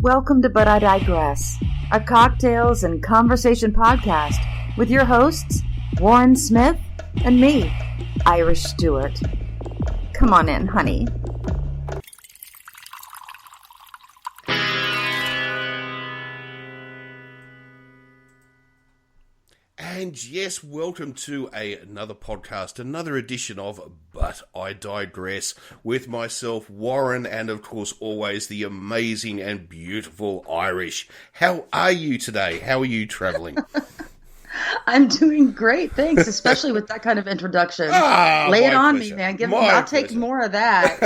Welcome to But I Digress, a cocktails and conversation podcast with your hosts, Warren Smith and me, Irish Stewart. Come on in, honey. And yes, welcome to another podcast, another edition of But I Digress with myself, Warren, and of course always the amazing and beautiful Irish. How are you today? How are you travelling? I'm doing great, thanks, especially with that kind of introduction. Lay it on me, man. I'll take more of that.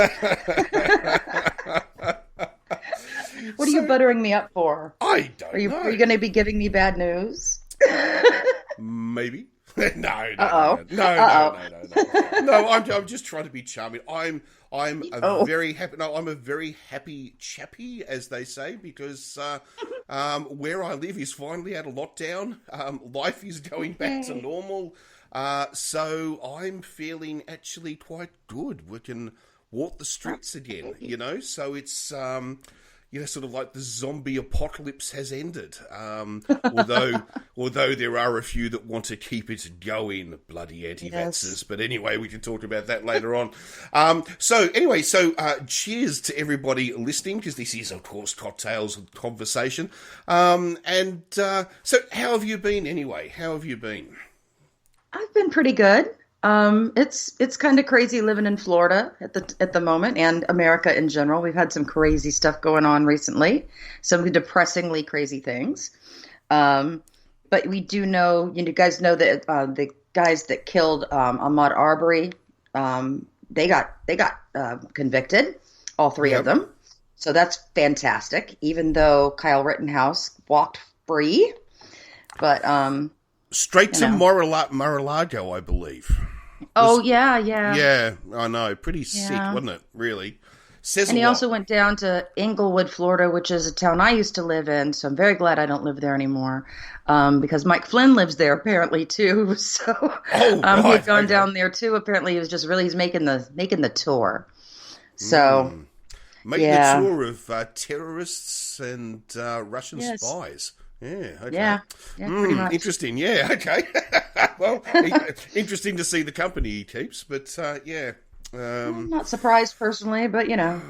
What are you buttering me up for? I don't know. Are you going to be giving me bad news? Maybe. No. I'm just trying to be charming. I'm a very happy chappy, as they say, because where I live is finally out of lockdown. Life is going back to normal. So I'm feeling actually quite good. We can walk the streets again, so it's sort of like the zombie apocalypse has ended. Although there are a few that want to keep it going, bloody anti-vaxxers. Yes. But anyway, we can talk about that later on. So cheers to everybody listening, because this is, of course, Cocktails and Conversation. So how have you been anyway? How have you been? I've been pretty good. It's kind of crazy living in Florida at the moment, and America in general. We've had some crazy stuff going on recently, some depressingly crazy things. But we do know, you guys know that the guys that killed Ahmaud Arbery, they got convicted, all three of them. So that's fantastic. Even though Kyle Rittenhouse walked free, but straight to Mar-a-Lago, I believe. Oh, yeah. Yeah, I know. Pretty sick, wasn't it, really? And he also went down to Inglewood, Florida, which is a town I used to live in, so I'm very glad I don't live there anymore, because Mike Flynn lives there, apparently, too. So he'd gone down there, too. Apparently, he was just really making the tour. So, Making the tour of terrorists and Russian spies. Yeah, okay. Yeah, pretty much. Interesting, yeah, okay. Well, interesting to see the company he keeps, but I'm not surprised personally, but what are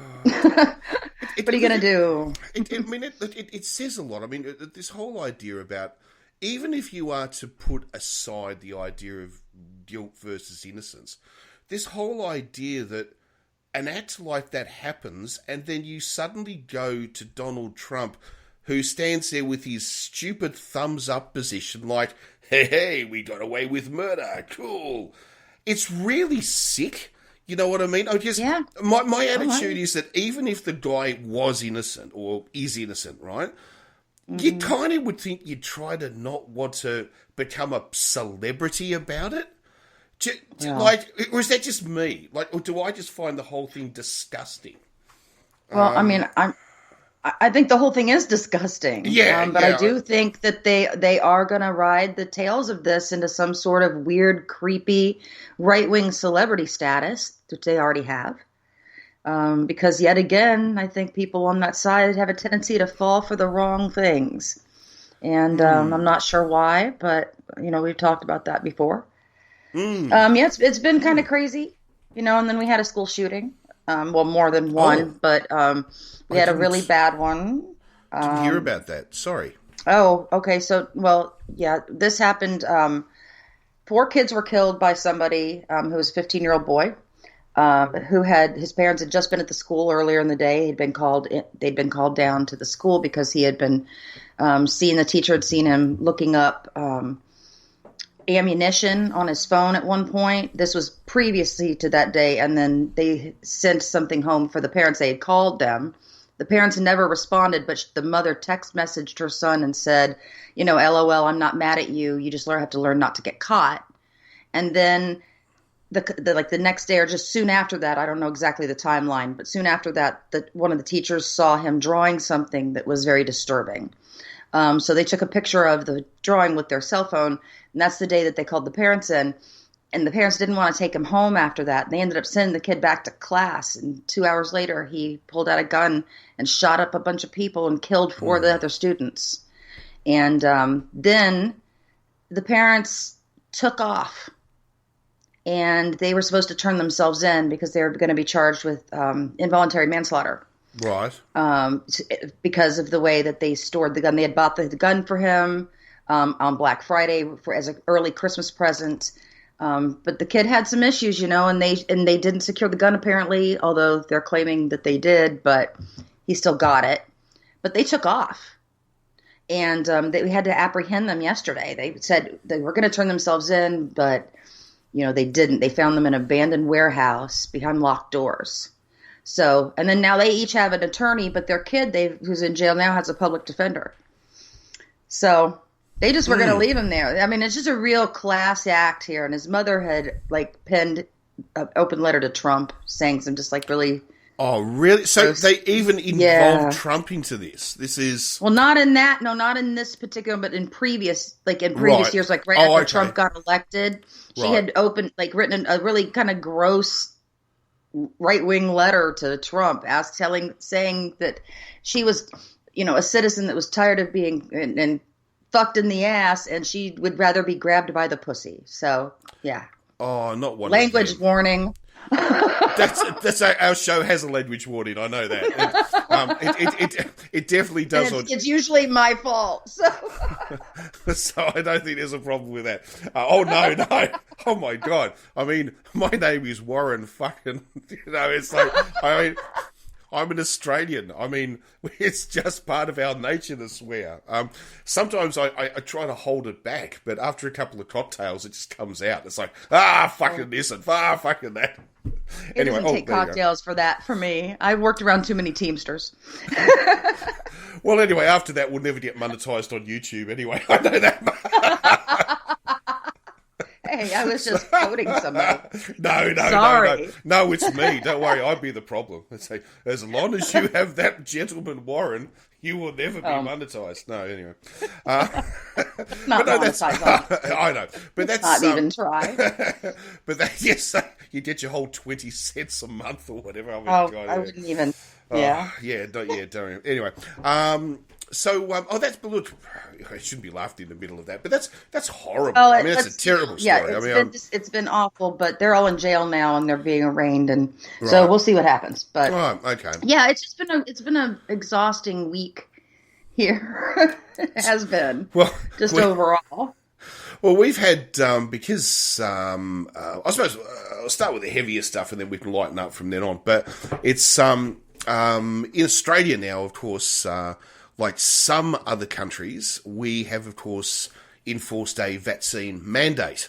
you going to do? It says a lot. I mean, this whole idea about, even if you are to put aside the idea of guilt versus innocence, this whole idea that an act like that happens and then you suddenly go to Donald Trump, who stands there with his stupid thumbs-up position like, hey, we got away with murder, cool. It's really sick, you know what I mean? My attitude is that even if the guy was innocent, or is innocent, right, you kind of would think you'd try to not want to become a celebrity about it. Or is that just me? Or do I just find the whole thing disgusting? Well, I think the whole thing is disgusting. I do think that they are going to ride the tails of this into some sort of weird, creepy, right-wing celebrity status, which they already have. Because yet again, I think people on that side have a tendency to fall for the wrong things. And I'm not sure why, but, we've talked about that before. It's been kind of crazy, and then we had a school shooting. More than one, but we had a really bad one. Didn't hear about that. Sorry. Oh, okay. So, this happened. 4 kids were killed by somebody who was a 15-year-old boy who his parents had just been at the school earlier in the day. They'd been called down to the school because he had been the teacher had seen him looking up ammunition on his phone at one point. This was previously to that day, and then they sent something home for the parents. They had called them. The parents never responded, but the mother text messaged her son and said, LOL, I'm not mad at you. You just have to learn not to get caught. And then the next day, or just soon after that, I don't know exactly the timeline, but soon after that, one of the teachers saw him drawing something that was very disturbing. So they took a picture of the drawing with their cell phone, and that's the day that they called the parents in. And the parents didn't want to take him home after that. They ended up sending the kid back to class. And 2 hours later, he pulled out a gun and shot up a bunch of people and killed 4 of the other students. And then the parents took off. And they were supposed to turn themselves in because they were going to be charged with involuntary manslaughter. Right. Because of the way that they stored the gun. They had bought the gun for him on Black Friday as an early Christmas present. But the kid had some issues, and they didn't secure the gun apparently, although they're claiming that they did, but he still got it. But they took off, and we had to apprehend them yesterday. They said they were going to turn themselves in, but they didn't. They found them in an abandoned warehouse behind locked doors. So, and then now they each have an attorney, but their kid, who's in jail now, has a public defender. So they just were going to leave him there. I mean, it's just a real class act here. And his mother had penned an open letter to Trump saying some just really. Oh, really? So they even involved Trump into this. This is not in that. No, not in this particular, but in previous years, after Trump got elected, she had written a really kind of gross right-wing letter to Trump, saying that she was, a citizen that was tired of being and fucked in the ass, and she would rather be grabbed by the pussy. So, yeah. Oh, not one. Language warning. That's our show has a language warning. I know that. It definitely does. It's usually my fault. So. So I don't think there's a problem with that. No. Oh my God. I mean, my name is Warren fucking. It's I'm an Australian. I mean, it's just part of our nature to swear. Sometimes I try to hold it back, but after a couple of cocktails, it just comes out. It's fucking this and fucking that. It doesn't take cocktails for that for me. I worked around too many Teamsters. Well, anyway, after that, we'll never get monetized on YouTube anyway. I know that. Hey, I was just quoting somebody. No, it's me. Don't worry, I'd be the problem. I'd say, as long as you have that gentleman Warren, you will never be monetized. No, anyway. Not monetized. I know, but that's not even try. But you get your whole 20 cents a month or whatever. I wouldn't even. Yeah. Don't. Anyway, so that's look. I shouldn't be laughing in the middle of that, but that's horrible. That's a terrible story. Yeah, it's been awful, but they're all in jail now and they're being arraigned, and so we'll see what happens. But okay. Yeah, it's been an exhausting week here. It has been. Well, overall. Well, we've had because I suppose I'll start with the heavier stuff and then we can lighten up from then on. But it's in Australia now, of course. Like some other countries, we have, of course, enforced a vaccine mandate.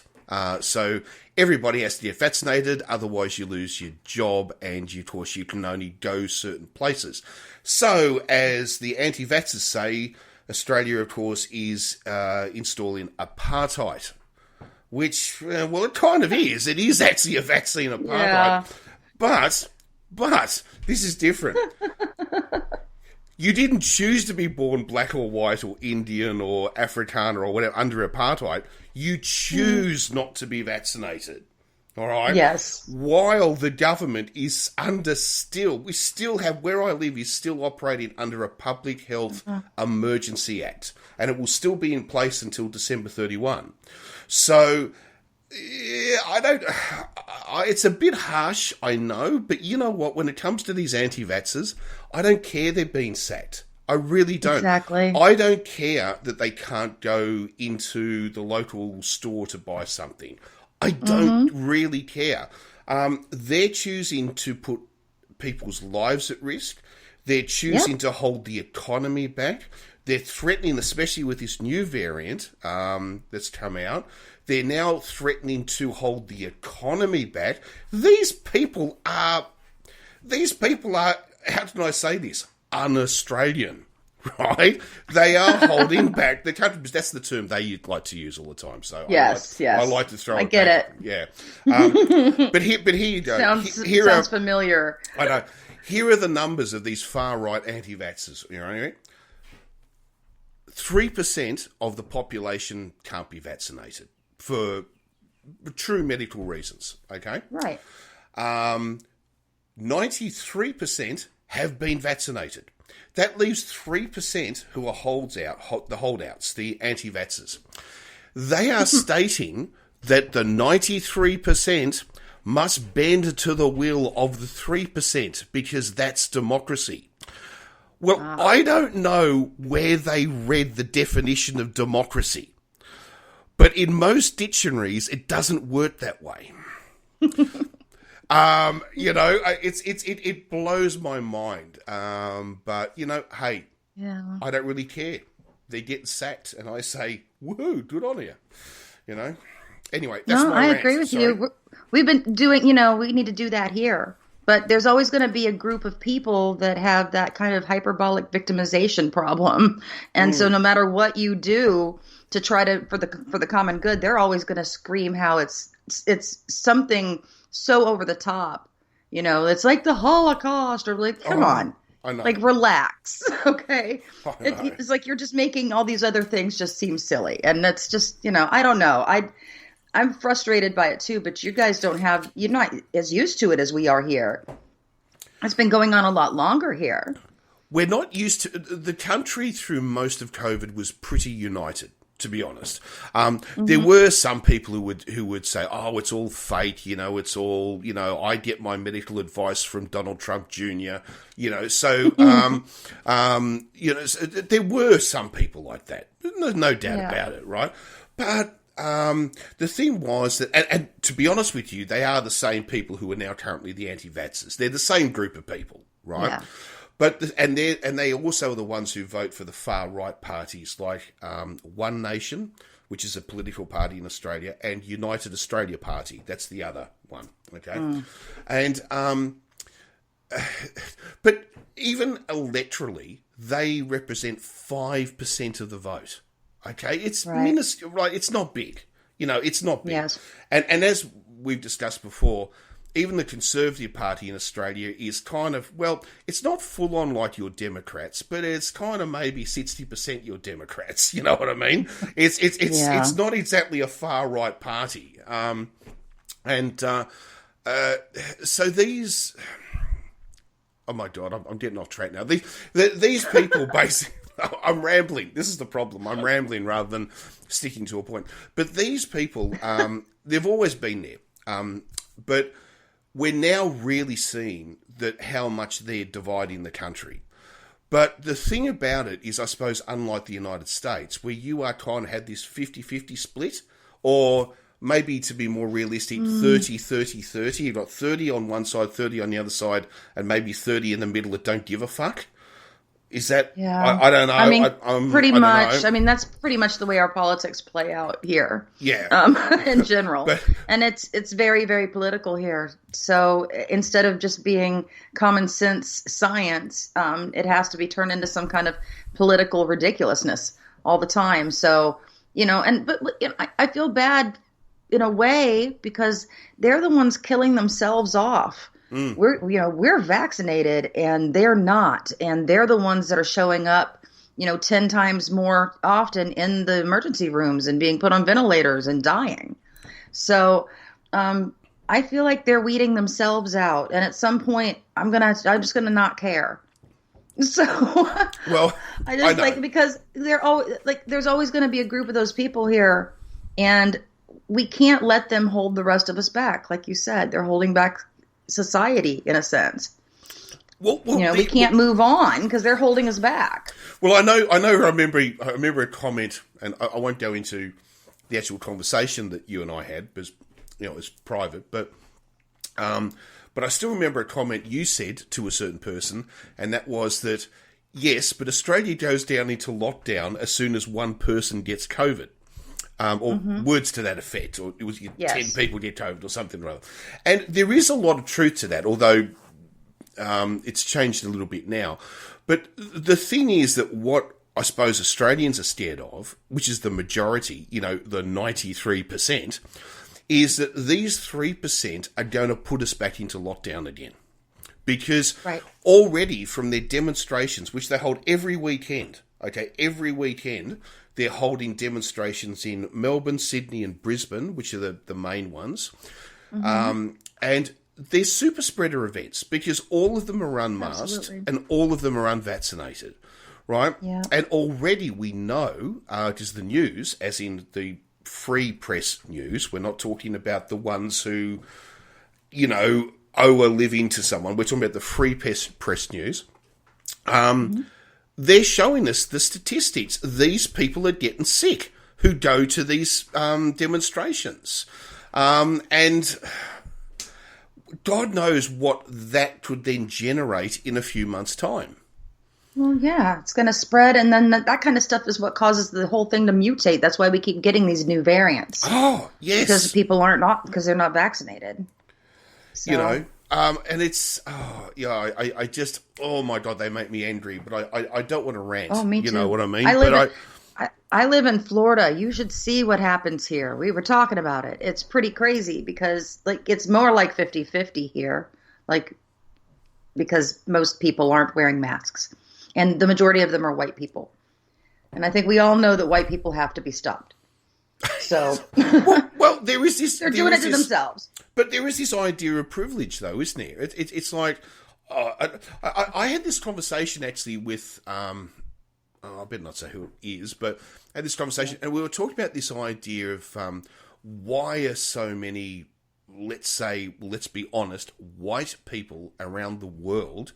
So everybody has to get vaccinated, otherwise you lose your job and, of course, you can only go certain places. So, as the anti-vaxxers say, Australia, of course, is installing apartheid, which, it kind of is. It is actually a vaccine apartheid. Yeah. But this is different. You didn't choose to be born black or white or Indian or Afrikaner or whatever under apartheid. You choose not to be vaccinated. All right? Yes. While the government is we still have, where I live is still operating under a Public Health Emergency Act. And it will still be in place until December 31. So, it's a bit harsh, I know, but you know what? When it comes to these anti-vaxxers, I don't care they're being sacked. I really don't. Exactly. I don't care that they can't go into the local store to buy something. I don't really care. They're choosing to put people's lives at risk. They're choosing to hold the economy back. They're threatening, especially with this new variant that's come out, they're now threatening to hold the economy back. These people are, how can I say this, un-Australian, right? They are holding back the country. That's the term they like to use all the time. So yes. I like to throw it I get back. it. Yeah. But here you go. Sounds familiar. I know. Here are the numbers of these far-right anti-vaxxers. You know what I mean? 3% of the population can't be vaccinated for true medical reasons, okay? Right. 93% have been vaccinated. That leaves 3% who are the holdouts, the anti-vaxxers. They are stating that the 93% must bend to the will of the 3% because that's democracy. Well, I don't know where they read the definition of democracy, but in most dictionaries, it doesn't work that way. It blows my mind. But hey, I don't really care. They're getting sacked, and I say, woohoo, good on you. Anyway, that's my rant. I agree with you. We've been doing, we need to do that here. But there's always going to be a group of people that have that kind of hyperbolic victimization problem. And so no matter what you do to try to, for the common good, they're always going to scream how it's something so over the top. It's like the Holocaust, or like, come on. I know. Like, relax, okay? It's like you're just making all these other things just seem silly. And that's just, I don't know. I'm frustrated by it too, but you guys you're not as used to it as we are here. It's been going on a lot longer here. We're not used to, the country through most of COVID was pretty united, to be honest. There were some people who would say, oh, it's all fake, it's all, I get my medical advice from Donald Trump Jr., so, so there were some people like that. No doubt about it, right? But the thing was that, and to be honest with you, they are the same people who are now currently the anti-vaxxers. They're the same group of people, right? Yeah. But they also are the ones who vote for the far right parties like One Nation, which is a political party in Australia, and United Australia Party. That's the other one. Okay, and but even electorally, they represent 5% of the vote. Okay, it's minuscule, right? It's not big. It's not big. Yes. And as we've discussed before, even the Conservative Party in Australia is kind of, well, it's not full on like your Democrats, but it's kind of maybe 60% your Democrats. You know what I mean? It's not exactly a far right party. So these, oh my God, I'm getting off track now. These people basically. I'm rambling. This is the problem. I'm rambling rather than sticking to a point. But these people, they've always been there. But we're now really seeing that how much they're dividing the country. But the thing about it is, I suppose, unlike the United States, where you are kind of had this 50-50 split, or maybe to be more realistic, 30-30-30. You've got 30 on one side, 30 on the other side, and maybe 30 in the middle that don't give a fuck. Is that? Yeah. I don't know. I mean, pretty much. I mean, that's pretty much the way our politics play out here. Yeah. In general, and it's very, very political here. So instead of just being common sense science, it has to be turned into some kind of political ridiculousness all the time. So I feel bad in a way because they're the ones killing themselves off. We're vaccinated and they're not, and they're the ones that are showing up, 10 times more often in the emergency rooms and being put on ventilators and dying. So, I feel like they're weeding themselves out, and at some point I'm just gonna not care. So, well, I just because there's always going to be a group of those people here, and we can't let them hold the rest of us back. Like you said, they're holding back society in a sense. We can't move on because they're holding us back. Well, I know. I remember a comment, and I won't go into the actual conversation that you and I had because it was private. But I still remember a comment you said to a certain person, and that was that yes, but Australia goes down into lockdown as soon as one person gets COVID. Or words to that effect, or it was 10 people get COVID or something or other. And there is a lot of truth to that, although it's changed a little bit now. But the thing is that what I suppose Australians are scared of, which is the majority, the 93%, is that these 3% are going to put us back into lockdown again. Because already from their demonstrations, which they hold every weekend, Okay, every weekend they're holding demonstrations in Melbourne, Sydney and Brisbane, which are the main ones. And they're super spreader events because all of them are unmasked and all of them are unvaccinated, right? Yeah. And already we know, because the news, as in the free press news, we're not talking about the ones who, owe a living to someone. We're talking about the free press news. They're showing us the statistics. These people are getting sick who go to these demonstrations. And God knows what that could then generate in a few months' time. Well, yeah, it's going to spread, and then that kind of stuff is what causes the whole thing to mutate. That's why we keep getting these new variants. Oh, yes. Because people because they're not vaccinated. So. And it's, I just, oh my God, they make me angry, but I don't want to rant. Oh, me too. You know what I mean? I live in Florida. You should see what happens here. We were talking about it. It's pretty crazy because it's more like 50-50 here, because most people aren't wearing masks. And the majority of them are white people. And I think we all know that white people have to be stopped. So, well, there is this. They're doing it to themselves. But there is this idea of privilege, though, isn't there? It's like I had this conversation actually with I better not say who it is, but I had this conversation, and we were talking about this idea of why are so many, let's be honest, white people around the world,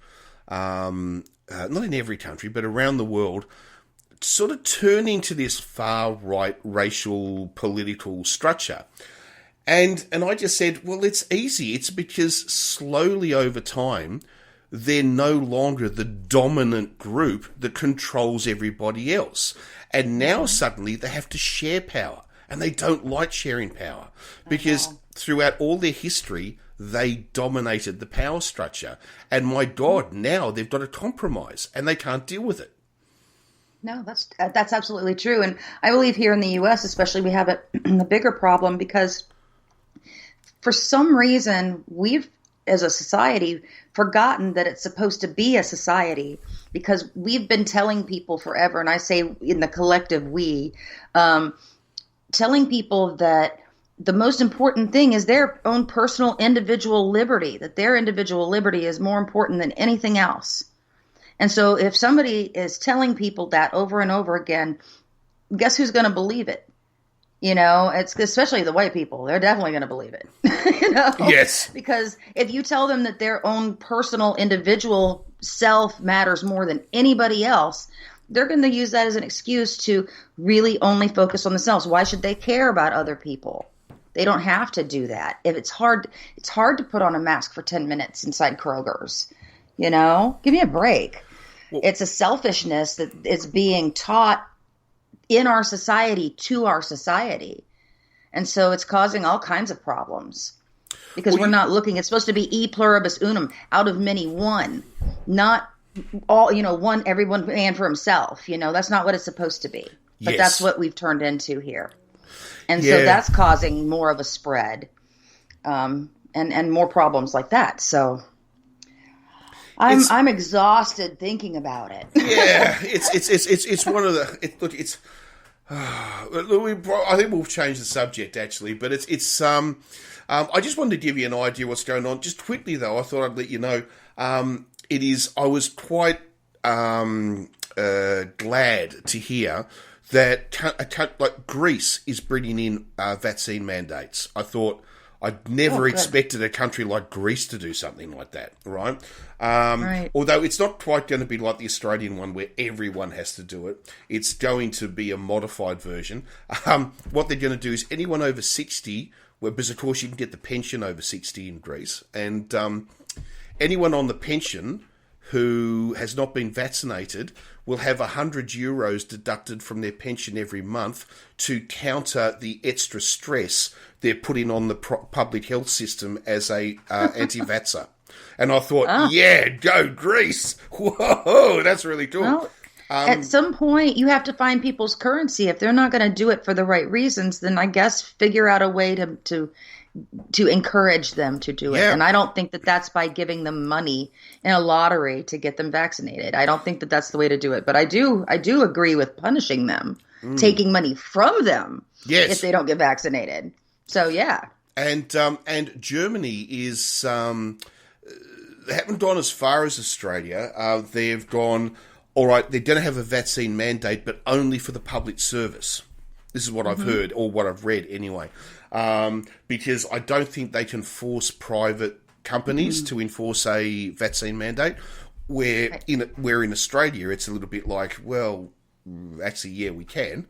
not in every country, but around the world, sort of turning to this far-right racial political structure. And I just said, well, it's easy. It's because slowly over time, they're no longer the dominant group that controls everybody else. And now suddenly they have to share power. And they don't like sharing power because throughout all their history, they dominated the power structure. And my God, now they've got to compromise and they can't deal with it. No, that's absolutely true. And I believe here in the U.S. especially, we have a bigger problem because for some reason we've, as a society, forgotten that it's supposed to be a society because we've been telling people forever, and I say in the collective we, telling people that the most important thing is their own personal individual liberty, that their individual liberty is more important than anything else. And so if somebody is telling people that over and over again, guess who's going to believe it? It's especially the white people. They're definitely going to believe it. Yes. Because if you tell them that their own personal individual self matters more than anybody else, they're going to use that as an excuse to really only focus on themselves. Why should they care about other people? They don't have to do that. If it's hard to put on a mask for 10 minutes inside Kroger's. Give me a break. Well, it's a selfishness that is being taught in our society to our society. And so it's causing all kinds of problems because we're not looking. It's supposed to be e pluribus unum, out of many one, not all, one, everyone man for himself. That's not what it's supposed to be. But that's what we've turned into here. And so that's causing more of a spread and more problems like that. So I'm exhausted thinking about it. Yeah, it's one of the I think we'll change the subject actually, but it's I just wanted to give you an idea what's going on. Just quickly though, I thought I'd let you know. I was quite glad to hear that like Greece is bringing in vaccine mandates. I thought I'd never expected a country like Greece to do something like that, right? Right. Although it's not quite going to be like the Australian one where everyone has to do it. It's going to be a modified version. What they're going to do is anyone over 60, because of course you can get the pension over 60 in Greece, and anyone on the pension who has not been vaccinated will have €100 deducted from their pension every month to counter the extra stress they're putting on the public health system as a anti-vaxxer. And I thought, yeah, go Greece. Whoa, that's really cool. Well, at some point, you have to find people's currency. If they're not going to do it for the right reasons, then I guess figure out a way to to encourage them to do it. Yeah. And I don't think that that's by giving them money in a lottery to get them vaccinated. I don't think that that's the way to do it. But I do agree with punishing them, taking money from them if they don't get vaccinated. So, yeah. And Germany is they haven't gone as far as Australia. They've gone, all right, they're going to have a vaccine mandate, but only for the public service. This is what I've heard, or what I've read anyway. Because I don't think they can force private companies to enforce a vaccine mandate. Where in Australia, it's a little bit like, well, actually, yeah, we can.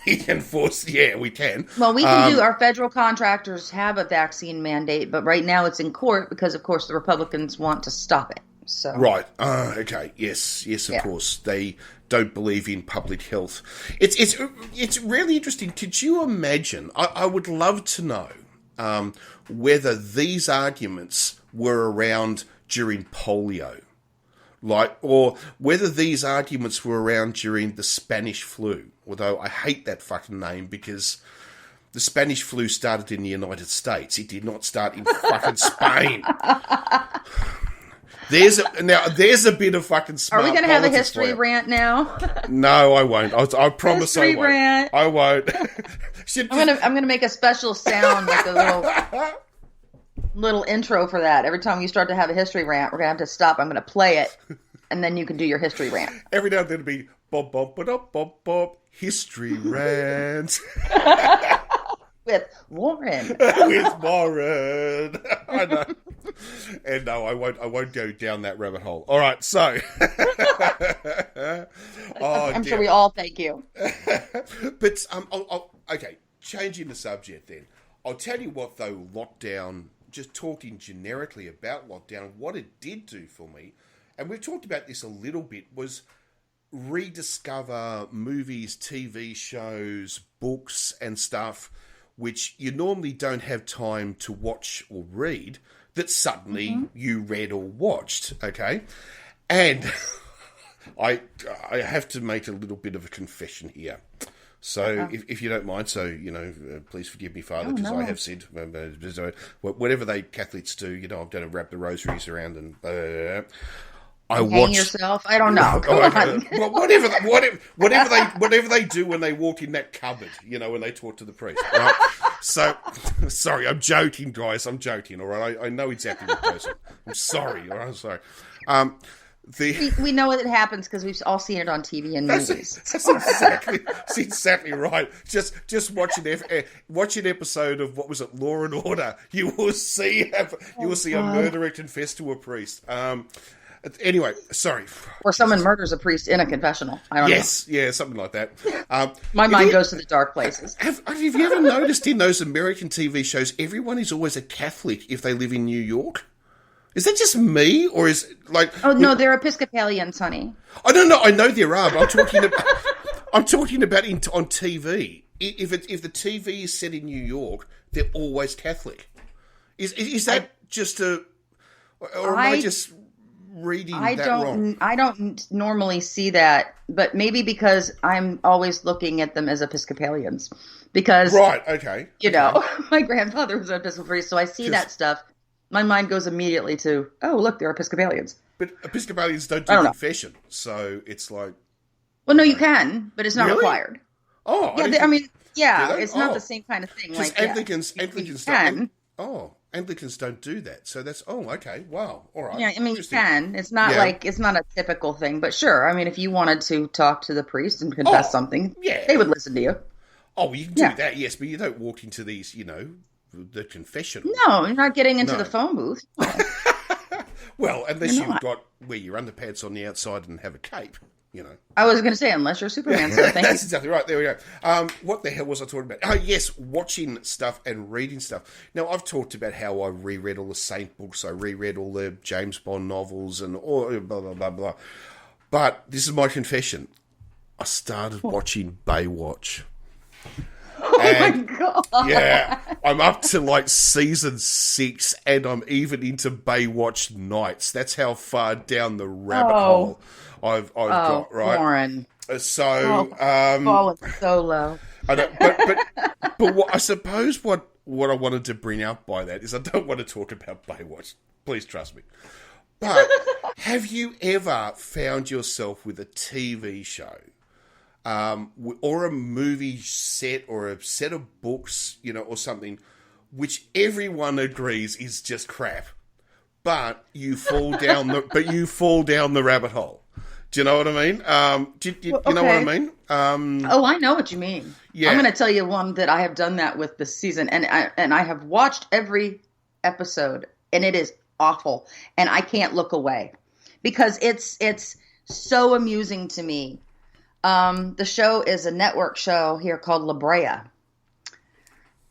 We can force, we can. Well, we can do, our federal contractors have a vaccine mandate, but right now it's in court because, of course, the Republicans want to stop it. So right. Okay. Yes, of course. They don't believe in public health. It's really interesting. Could you imagine? I would love to know whether these arguments were around during polio, or whether these arguments were around during the Spanish flu. Although I hate that fucking name because the Spanish flu started in the United States. It did not start in fucking Spain. There's a bit of fucking smart. Are we going to have a history rant now? No, I won't. I promise history I won't. Rant. I won't. I'm gonna make a special sound, like a little intro for that. Every time you start to have a history rant, we're gonna have to stop. I'm gonna play it, and then you can do your history rant. Every now and then it'll be bob bob bob bob bob history rant. With Warren. With Warren. I know. And no, I won't go down that rabbit hole. All right, so. I'm sure we all thank you. But, okay, changing the subject then. I'll tell you what, though, lockdown, just talking generically about lockdown, what it did do for me, and we've talked about this a little bit, was rediscover movies, TV shows, books, and stuff which you normally don't have time to watch or read, that suddenly you read or watched, okay? And I have to make a little bit of a confession here. So if you don't mind, please forgive me, Father, because I have said, whatever they Catholics do, I'm going to wrap the rosaries around and... Hang yourself? I don't know. Come on. Well, whatever they do when they walk in that cupboard, when they talk to the priest. Right? So, sorry, I'm joking, guys. I'm joking. All right, I know exactly what goes on. I'm sorry. All right, I'm sorry. We know it happens because we've all seen it on TV and movies. That's exactly right. Just watch an episode of what was it, Law and Order. You will see a murderer confess to a priest. Anyway, sorry. Or someone murders a priest in a confessional. I don't know. Yeah, something like that. My mind goes to the dark places. Have you ever noticed in those American TV shows, everyone is always a Catholic if they live in New York? Is that just me, or is it like... Oh, no, they're Episcopalians, honey. I don't know. I know there are, but I'm talking about on TV. If the TV is set in New York, they're always Catholic. Is that just a... Or am I just... wrong? I don't normally see that, but maybe because I'm always looking at them as Episcopalians. Because, right, okay. My grandfather was an Episcopal priest, so I see that stuff. My mind goes immediately to, oh, look, they're Episcopalians. But Episcopalians don't do confession, so it's like... Well, no, you can, but it's not required. Oh, yeah, it's not the same kind of thing. Like Anglicans can. Anglicans don't do that, so that's okay. Wow, all right. Yeah, you can. It's not it's not a typical thing, but sure. I mean, if you wanted to talk to the priest and confess something, they would listen to you. Oh, well, you can do that, yes, but you don't walk into these, the confessional. No, you're not getting into the phone booth. Well, unless you've got wear your underpants on the outside and have a cape. I was going to say, unless you're Superman, so thank you. That's exactly right. There we go. What the hell was I talking about? Oh, yes, watching stuff and reading stuff. Now, I've talked about how I reread all the Saint books. I reread all the James Bond novels and all blah, blah, blah, blah. But this is my confession. I started watching Baywatch. My God. Yeah, I'm up to season 6 and I'm even into Baywatch Nights. That's how far down the rabbit hole I've got, right? Warren. So, fallen so low. I know, but what I suppose what what I wanted to bring up by that is I don't want to talk about Baywatch. Please trust me. But have you ever found yourself with a TV show or a movie set or a set of books, or something, which everyone agrees is just crap, but you fall down the rabbit hole? Do you know what I mean? You know what I mean? I know what you mean. Yeah. I'm going to tell you one that I have done that with this season, and I have watched every episode, and it is awful, and I can't look away because it's so amusing to me. The show is a network show here called La Brea,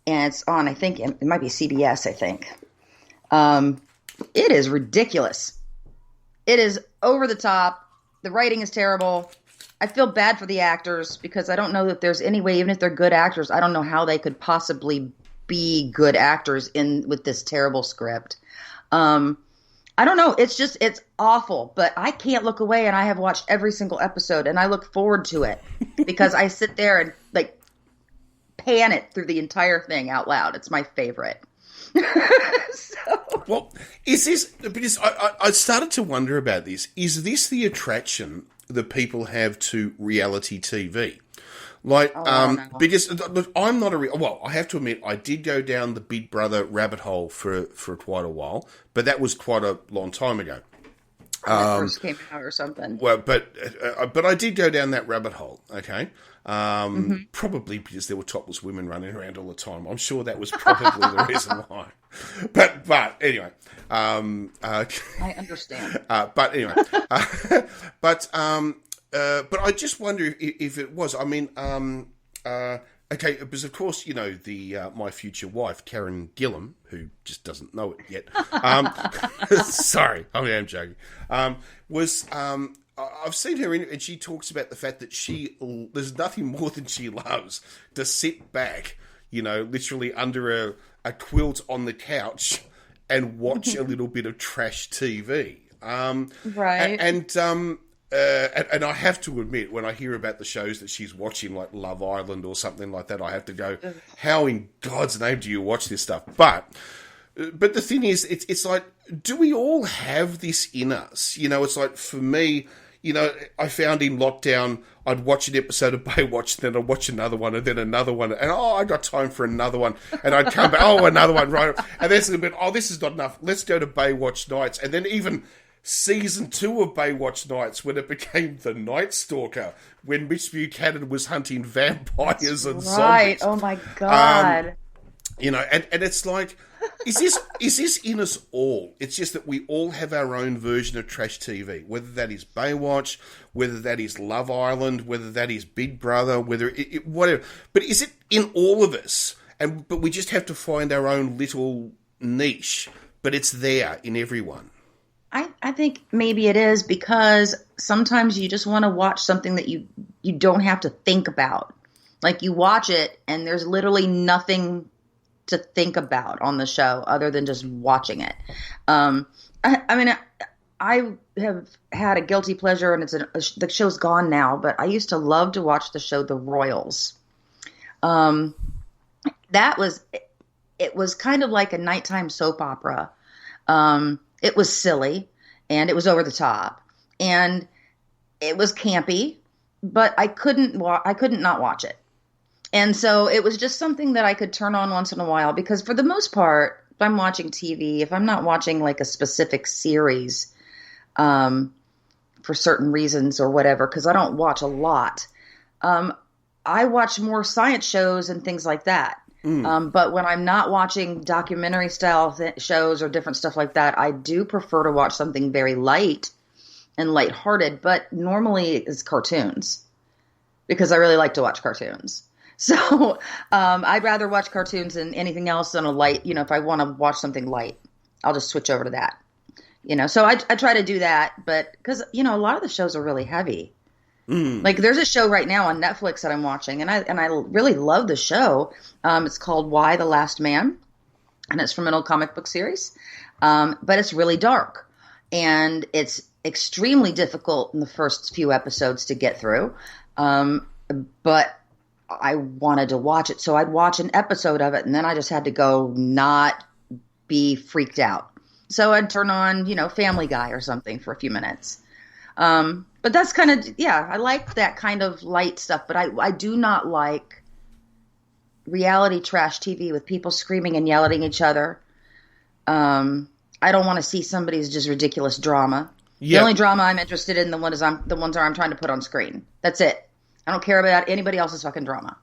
and it's on, I think it might be CBS. I think it is ridiculous. It is over the top. The writing is terrible. I feel bad for the actors because I don't know that there's any way, even if they're good actors, I don't know how they could possibly be good actors with this terrible script. I don't know. It's awful, but I can't look away, and I have watched every single episode, and I look forward to it because I sit there and pan it through the entire thing out loud. It's my favorite. Well, is this, because I started to wonder about this, is this the attraction that people have to reality TV? Because look, I'm not I have to admit, I did go down the Big Brother rabbit hole for quite a while, but that was quite a long time ago. When it first came out or something. Well, but I did go down that rabbit hole, okay? Probably because there were topless women running around all the time. I'm sure that was probably the reason why. But anyway. I understand. But anyway. But I just wonder if it was. I mean, okay, because of course, the my future wife, Karen Gillan, who just doesn't know it yet. Sorry, I am joking. I've seen her and she talks about the fact that there's nothing more than she loves to sit back, literally under a quilt on the couch and watch a little bit of trash TV. Right. And I have to admit, when I hear about the shows that she's watching, like Love Island or something like that, I have to go, how in God's name do you watch this stuff? But the thing is, it's like, do we all have this in us? It's like, for me, I found in lockdown, I'd watch an episode of Baywatch, then I'd watch another one, and then another one, and I got time for another one, and I'd come back, another one, right, and then it's a little bit, this is not enough, let's go to Baywatch Nights, and then even season 2 of Baywatch Nights, when it became The Night Stalker, when Mitch Buchanan was hunting vampires and zombies. Right, oh my God. And it's like, is this in us all? It's just that we all have our own version of trash TV, whether that is Baywatch, whether that is Love Island, whether that is Big Brother, whether whatever. But is it in all of us? But we just have to find our own little niche, but it's there in everyone. I think maybe it is because sometimes you just want to watch something that you don't have to think about. Like, you watch it and there's literally nothing to think about on the show other than just watching it. I have had a guilty pleasure, and the show's gone now, but I used to love to watch the show The Royals. It was kind of like a nighttime soap opera. It was silly, and it was over the top, and it was campy, but I couldn't not watch it. And so it was just something that I could turn on once in a while, because for the most part, if I'm watching TV, if I'm not watching like a specific series for certain reasons or whatever, because I don't watch a lot, I watch more science shows and things like that. But when I'm not watching documentary style shows or different stuff like that, I do prefer to watch something very light and lighthearted, but normally it's cartoons, because I really like to watch cartoons. So I'd rather watch cartoons than anything else than a light. If I want to watch something light, I'll just switch over to that. So I try to do that, but because, a lot of the shows are really heavy. Like, there's a show right now on Netflix that I'm watching, and I really love the show. It's called Why the Last Man, and it's from an old comic book series. But it's really dark, and it's extremely difficult in the first few episodes to get through. But I wanted to watch it. So I'd watch an episode of it and then I just had to go not be freaked out. So I'd turn on, Family Guy or something for a few minutes. But that's kind of, I like that kind of light stuff, but I do not like reality trash TV with people screaming and yelling at each other. I don't want to see somebody's just ridiculous drama. The only drama I'm interested in the ones I'm trying to put on screen. That's it. I don't care about anybody else's fucking drama.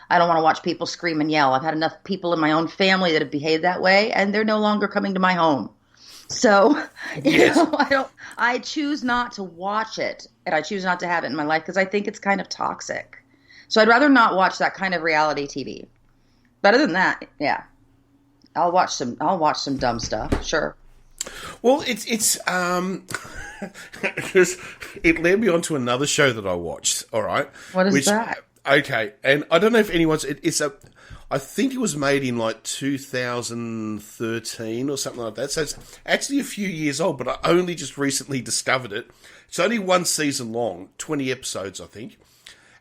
I don't want to watch people scream and yell. I've had enough people in my own family that have behaved that way, and they're no longer coming to my home. So, I choose not to watch it, and I choose not to have it in my life because I think it's kind of toxic. So I'd rather not watch that kind of reality TV. But other than that, I'll watch some dumb stuff. Sure. Well, it's it led me on to another show that I watched. All right, what is that? Okay, and I don't know if anyone's. I think it was made in like 2013 or something like that. So it's actually a few years old, but I only just recently discovered it. It's only one season long, 20 episodes, I think,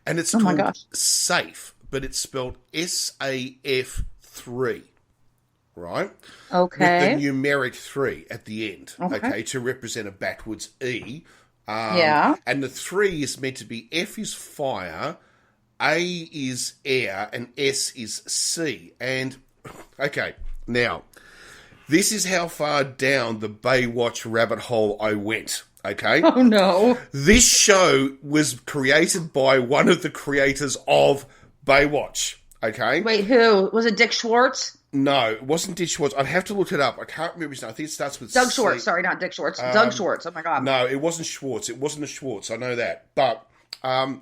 and it's called Safe, but it's spelled SAF3. Right? Okay. With the numeric 3 at the end, okay, to represent a backwards E. And the 3 is meant to be F is fire, A is air, and S is sea. And, okay, now, this is how far down the Baywatch rabbit hole I went, okay? Oh, no. This show was created by one of the creators of Baywatch, okay? Wait, who? Was it Dick Schwartz? No, it wasn't Dick Schwartz. I'd have to look it up. I can't remember his name. I think it starts with Doug Schwartz. Sorry, not Dick Schwartz. Doug Schwartz. Oh, my God. No, it wasn't Schwartz. It wasn't a Schwartz. I know that. But but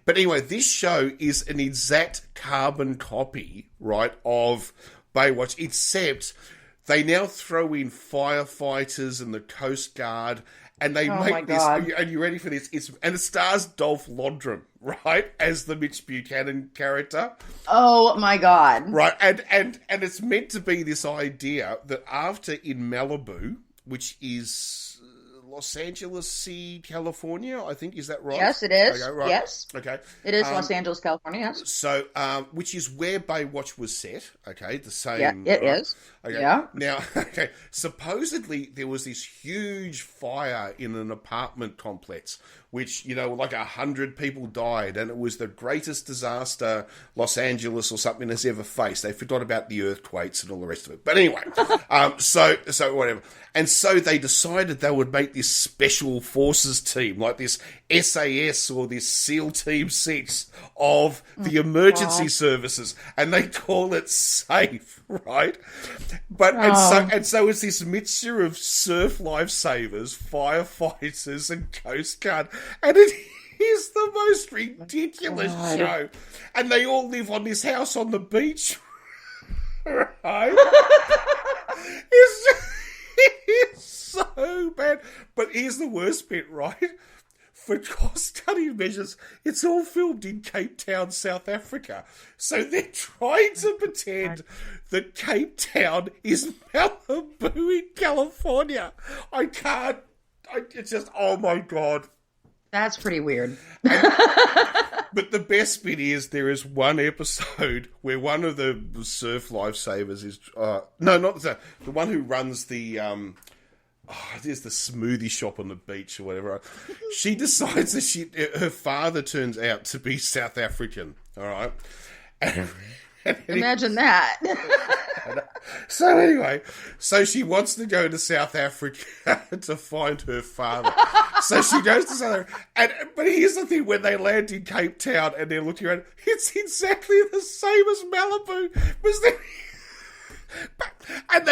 anyway, this show is an exact carbon copy, right, of Baywatch, except they now throw in firefighters and the Coast Guard, and they make this. Are you ready for this? And it stars Dolph Lundgren, right, as the Mitch Buchanan character. Oh my God! Right, and it's meant to be this idea that after in Malibu, which is Los Angeles, California, I think, is that right? Yes, it is. Okay, right. Yes. Okay. It is Los Angeles, California, yes. So, which is where Baywatch was set, okay, the same... Yeah, it is. Okay. Yeah. Now, okay, supposedly there was this huge fire in an apartment complex, which, like 100 people died, and it was the greatest disaster Los Angeles or something has ever faced. They forgot about the earthquakes and all the rest of it. But anyway, so whatever. And so they decided they would make this special forces team, like this SAS or this SEAL Team 6 of the emergency services, and they call it SAFE, right? But and so it's this mixture of surf lifesavers, firefighters, and Coast Guard, and it is the most ridiculous show. And they all live on this house on the beach, right? It's so bad. But here's the worst bit, right? For cost-cutting measures, it's all filmed in Cape Town, South Africa. So they're trying to pretend that Cape Town is Malibu in California. It's just, oh my God. That's pretty weird. But the best bit is there is one episode where one of the surf lifesavers is... no, not the one who runs the... there's the smoothie shop on the beach or whatever. She decides that her father turns out to be South African. All right. Imagine that. So anyway, she wants to go to South Africa to find her father. So she goes to South Africa. But here's the thing, when they land in Cape Town and they're looking around, it's exactly the same as Malibu. And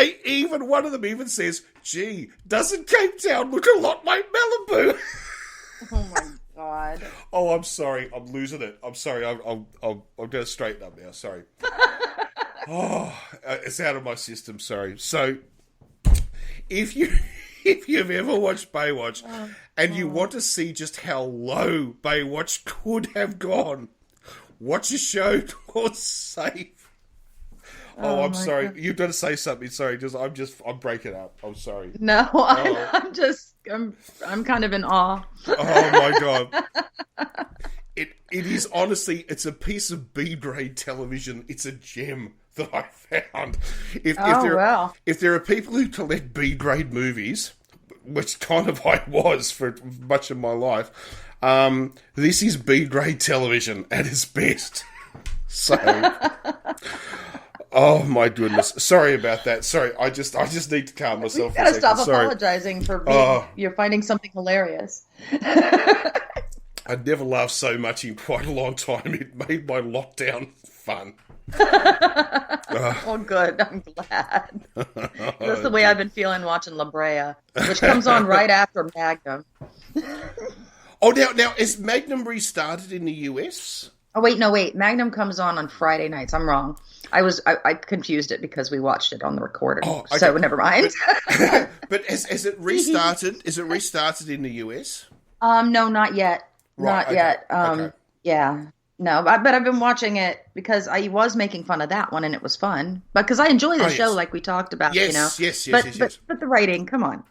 one of them even says, gee, doesn't Cape Town look a lot like Malibu? Oh my God. Oh, I'm sorry. I'm losing it. I'm sorry. I'm going to straighten up now. Sorry. It's out of my system. Sorry. So, if you've ever watched Baywatch and you want to see just how low Baywatch could have gone, watch a show called Safe. Oh, I'm sorry. God. You've got to say something. Sorry, I'm breaking up. I'm sorry. No, I'm kind of in awe. Oh my God. It is honestly, it's a piece of B-grade television. It's a gem that I found. If there are people who collect B-grade movies, which kind of I was for much of my life, this is B-grade television at its best. So, oh my goodness, sorry about that. Sorry, I just need to calm myself. You gotta stop apologizing for being. You're finding something hilarious. I'd never laughed so much in quite a long time. It made my lockdown fun. Oh, good. I'm glad. That's the way I've been feeling watching La Brea, which comes on right after Magnum. Oh, now, is Magnum restarted in the US? Oh, wait. Magnum comes on Friday nights. I'm wrong. I confused it because we watched it on the recorder. Oh, okay. So never mind. But has it restarted? Is it restarted in the US? No, not yet. Right, not yet. Yeah. No, but I've been watching it because I was making fun of that one and it was fun. But because I enjoy the show like we talked about, Yes. But the writing, come on.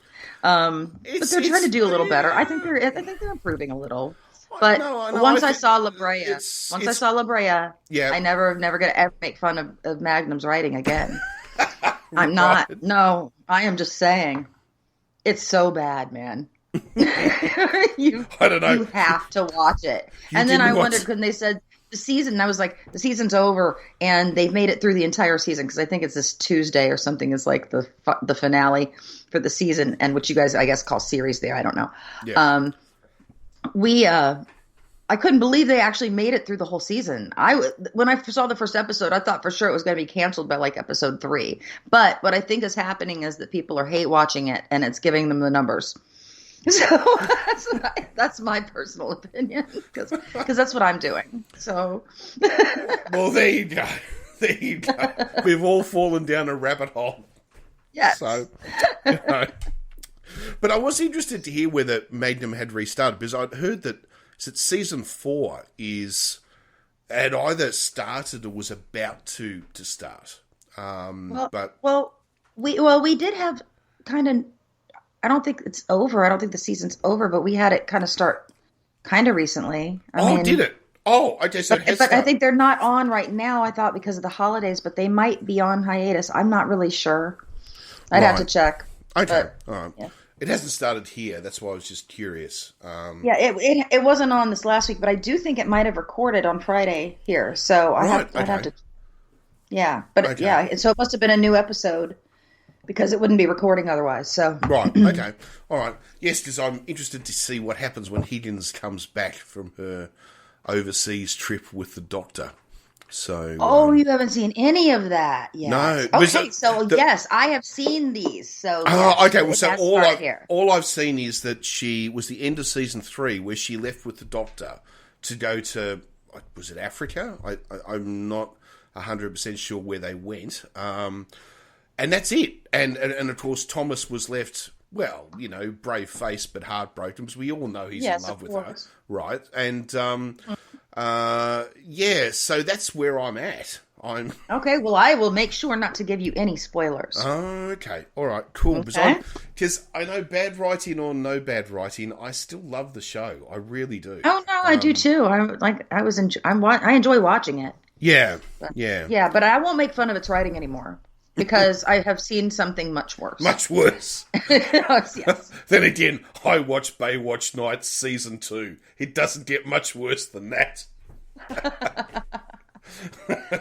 But they're trying to do a little better. I think they're improving a little. But once I saw La Brea, I never gonna ever make fun of Magnum's writing again. I'm not. No, I am just saying, it's so bad, man. I don't know. You have to watch it. And then I wondered when they said the season, I was like, the season's over, and they've made it through the entire season because I think it's this Tuesday or something is like the finale for the season, and which you guys I guess call series there. I don't know. Yeah. I couldn't believe they actually made it through the whole season. When I saw the first episode, I thought for sure it was going to be canceled by like episode 3. But what I think is happening is that people are hate watching it, and it's giving them the numbers. So that's my personal opinion because that's what I'm doing. So, well, there you go. We've all fallen down a rabbit hole. Yes. So, but I was interested to hear whether Magnum had restarted because I'd heard that season 4 had either started or was about to start. We did have kind of. I don't think it's over. I don't think the season's over, but we had it kind of start kind of recently. I mean, did it? Oh, okay. So but I think they're not on right now, I thought, because of the holidays, but they might be on hiatus. I'm not really sure. I'd have to check. Okay. All right. Yeah. It hasn't started here. That's why I was just curious. It wasn't on this last week, but I do think it might have recorded on Friday here. So I'd have to. Yeah. But so it must have been a new episode. Because it wouldn't be recording otherwise. So right, okay, all right. Yes, because I'm interested to see what happens when Higgins comes back from her overseas trip with the doctor. So, you haven't seen any of that yet? No. Okay, yes, I have seen these. So, okay. Well, so all I've seen is that she was the end of season 3 where she left with the doctor to go to was it Africa? I'm not 100% sure where they went. And that's it. And of course, Thomas was left, well, brave faced but heartbroken because we all know he's in love with her. Right. And, so that's where I'm at. Okay, well, I will make sure not to give you any spoilers. Okay. All right, cool. Okay. Because I know bad writing or no bad writing, I still love the show. I really do. Oh, no, I do too. I enjoy watching it. Yeah. Yeah, but I won't make fun of its writing anymore. Because I have seen something much worse. Much worse. Yes. Then again, I watch Baywatch Nights season 2. It doesn't get much worse than that.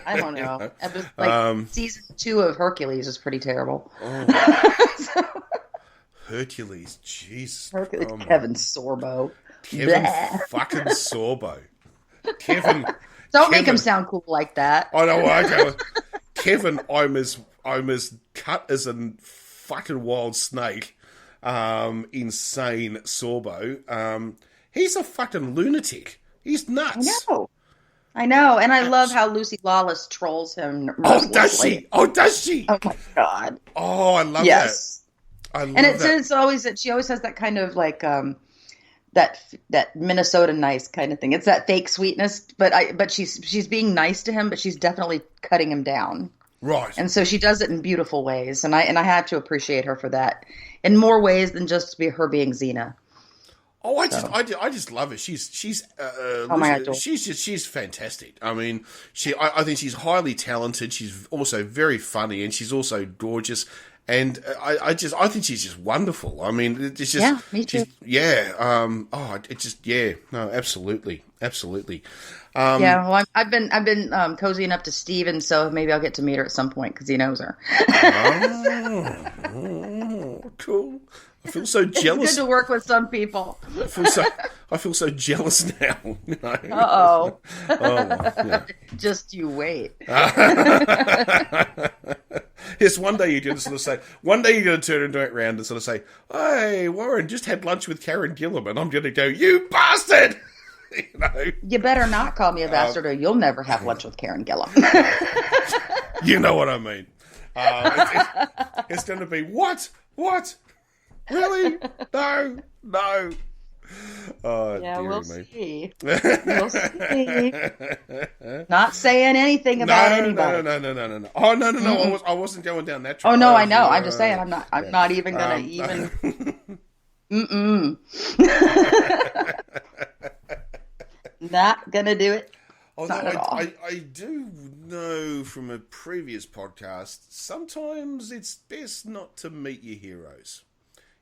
I don't know. Season 2 of Hercules is pretty terrible. Oh. Hercules, Jesus. Kevin Sorbo. Kevin fucking Sorbo. Don't make him sound cool like that. I know. Okay. Kevin, I'm as cut as a fucking wild snake. Insane Sorbo. He's a fucking lunatic. He's nuts. I know. And I love how Lucy Lawless trolls him. Mercilessly. Does she? Oh my God. Oh, I love that. I love that. It's always that she always has that kind of like that Minnesota nice kind of thing. It's that fake sweetness, but she's being nice to him, but she's definitely cutting him down. Right. And so she does it in beautiful ways, and I have to appreciate her for that in more ways than just her being Xena. Oh, I just love her. She's she's fantastic. I mean, I think she's highly talented. She's also very funny, and she's also gorgeous. And I think she's just wonderful. I mean, it's just me too. No, absolutely. Well, I've been cozying up to Steven, so maybe I'll get to meet her at some point because he knows her. Cool. I feel so jealous. It's good to work with some people. I feel so jealous now. You know? Uh-oh. Yeah. Just you wait. Yes, one day you're going to sort of say, one day you're going to turn it around and sort of say, "Hey, Warren, just had lunch with Karen Gillan," and I'm going to go, "You bastard!" You know? You better not call me a bastard, or you'll never have lunch with Karen Gillan. You know what I mean. It's going to be, what? Really? No. Oh, yeah, dear we'll me. see. We'll see. Not saying anything about anybody. No. Oh, no. I wasn't going down that track. Oh, no, I know. I'm just saying. I'm not even going to even. Not going to do it. Although I do know from a previous podcast, sometimes it's best not to meet your heroes.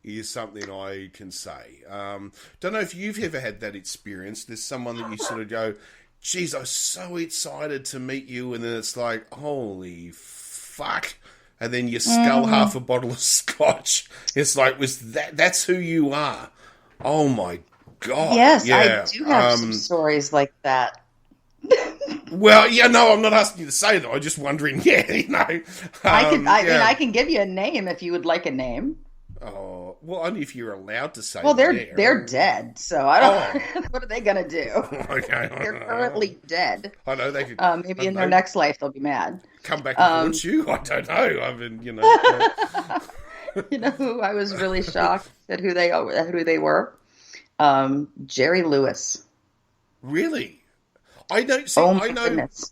Is something I can say. Don't know if you've ever had that experience. There's someone that you sort of go, "Geez, I was so excited to meet you," and then it's like, "Holy fuck!" And then you scull half a bottle of scotch. It's like, that's who you are? Oh my god! Yes, yeah. I do have some stories like that. Well, yeah, no, I'm not asking you to say that. I'm just wondering. Yeah, you know, I can give you a name if you would like a name. Oh, well, only if you're allowed to say. Well, they're dead, so I don't. What are they gonna do? Okay, they're currently dead. I know they could. Maybe in their next life they'll be mad. Come back and haunt you. I don't know. I mean, you know. You know who I was really shocked at who they were? Jerry Lewis. Really? I don't. See,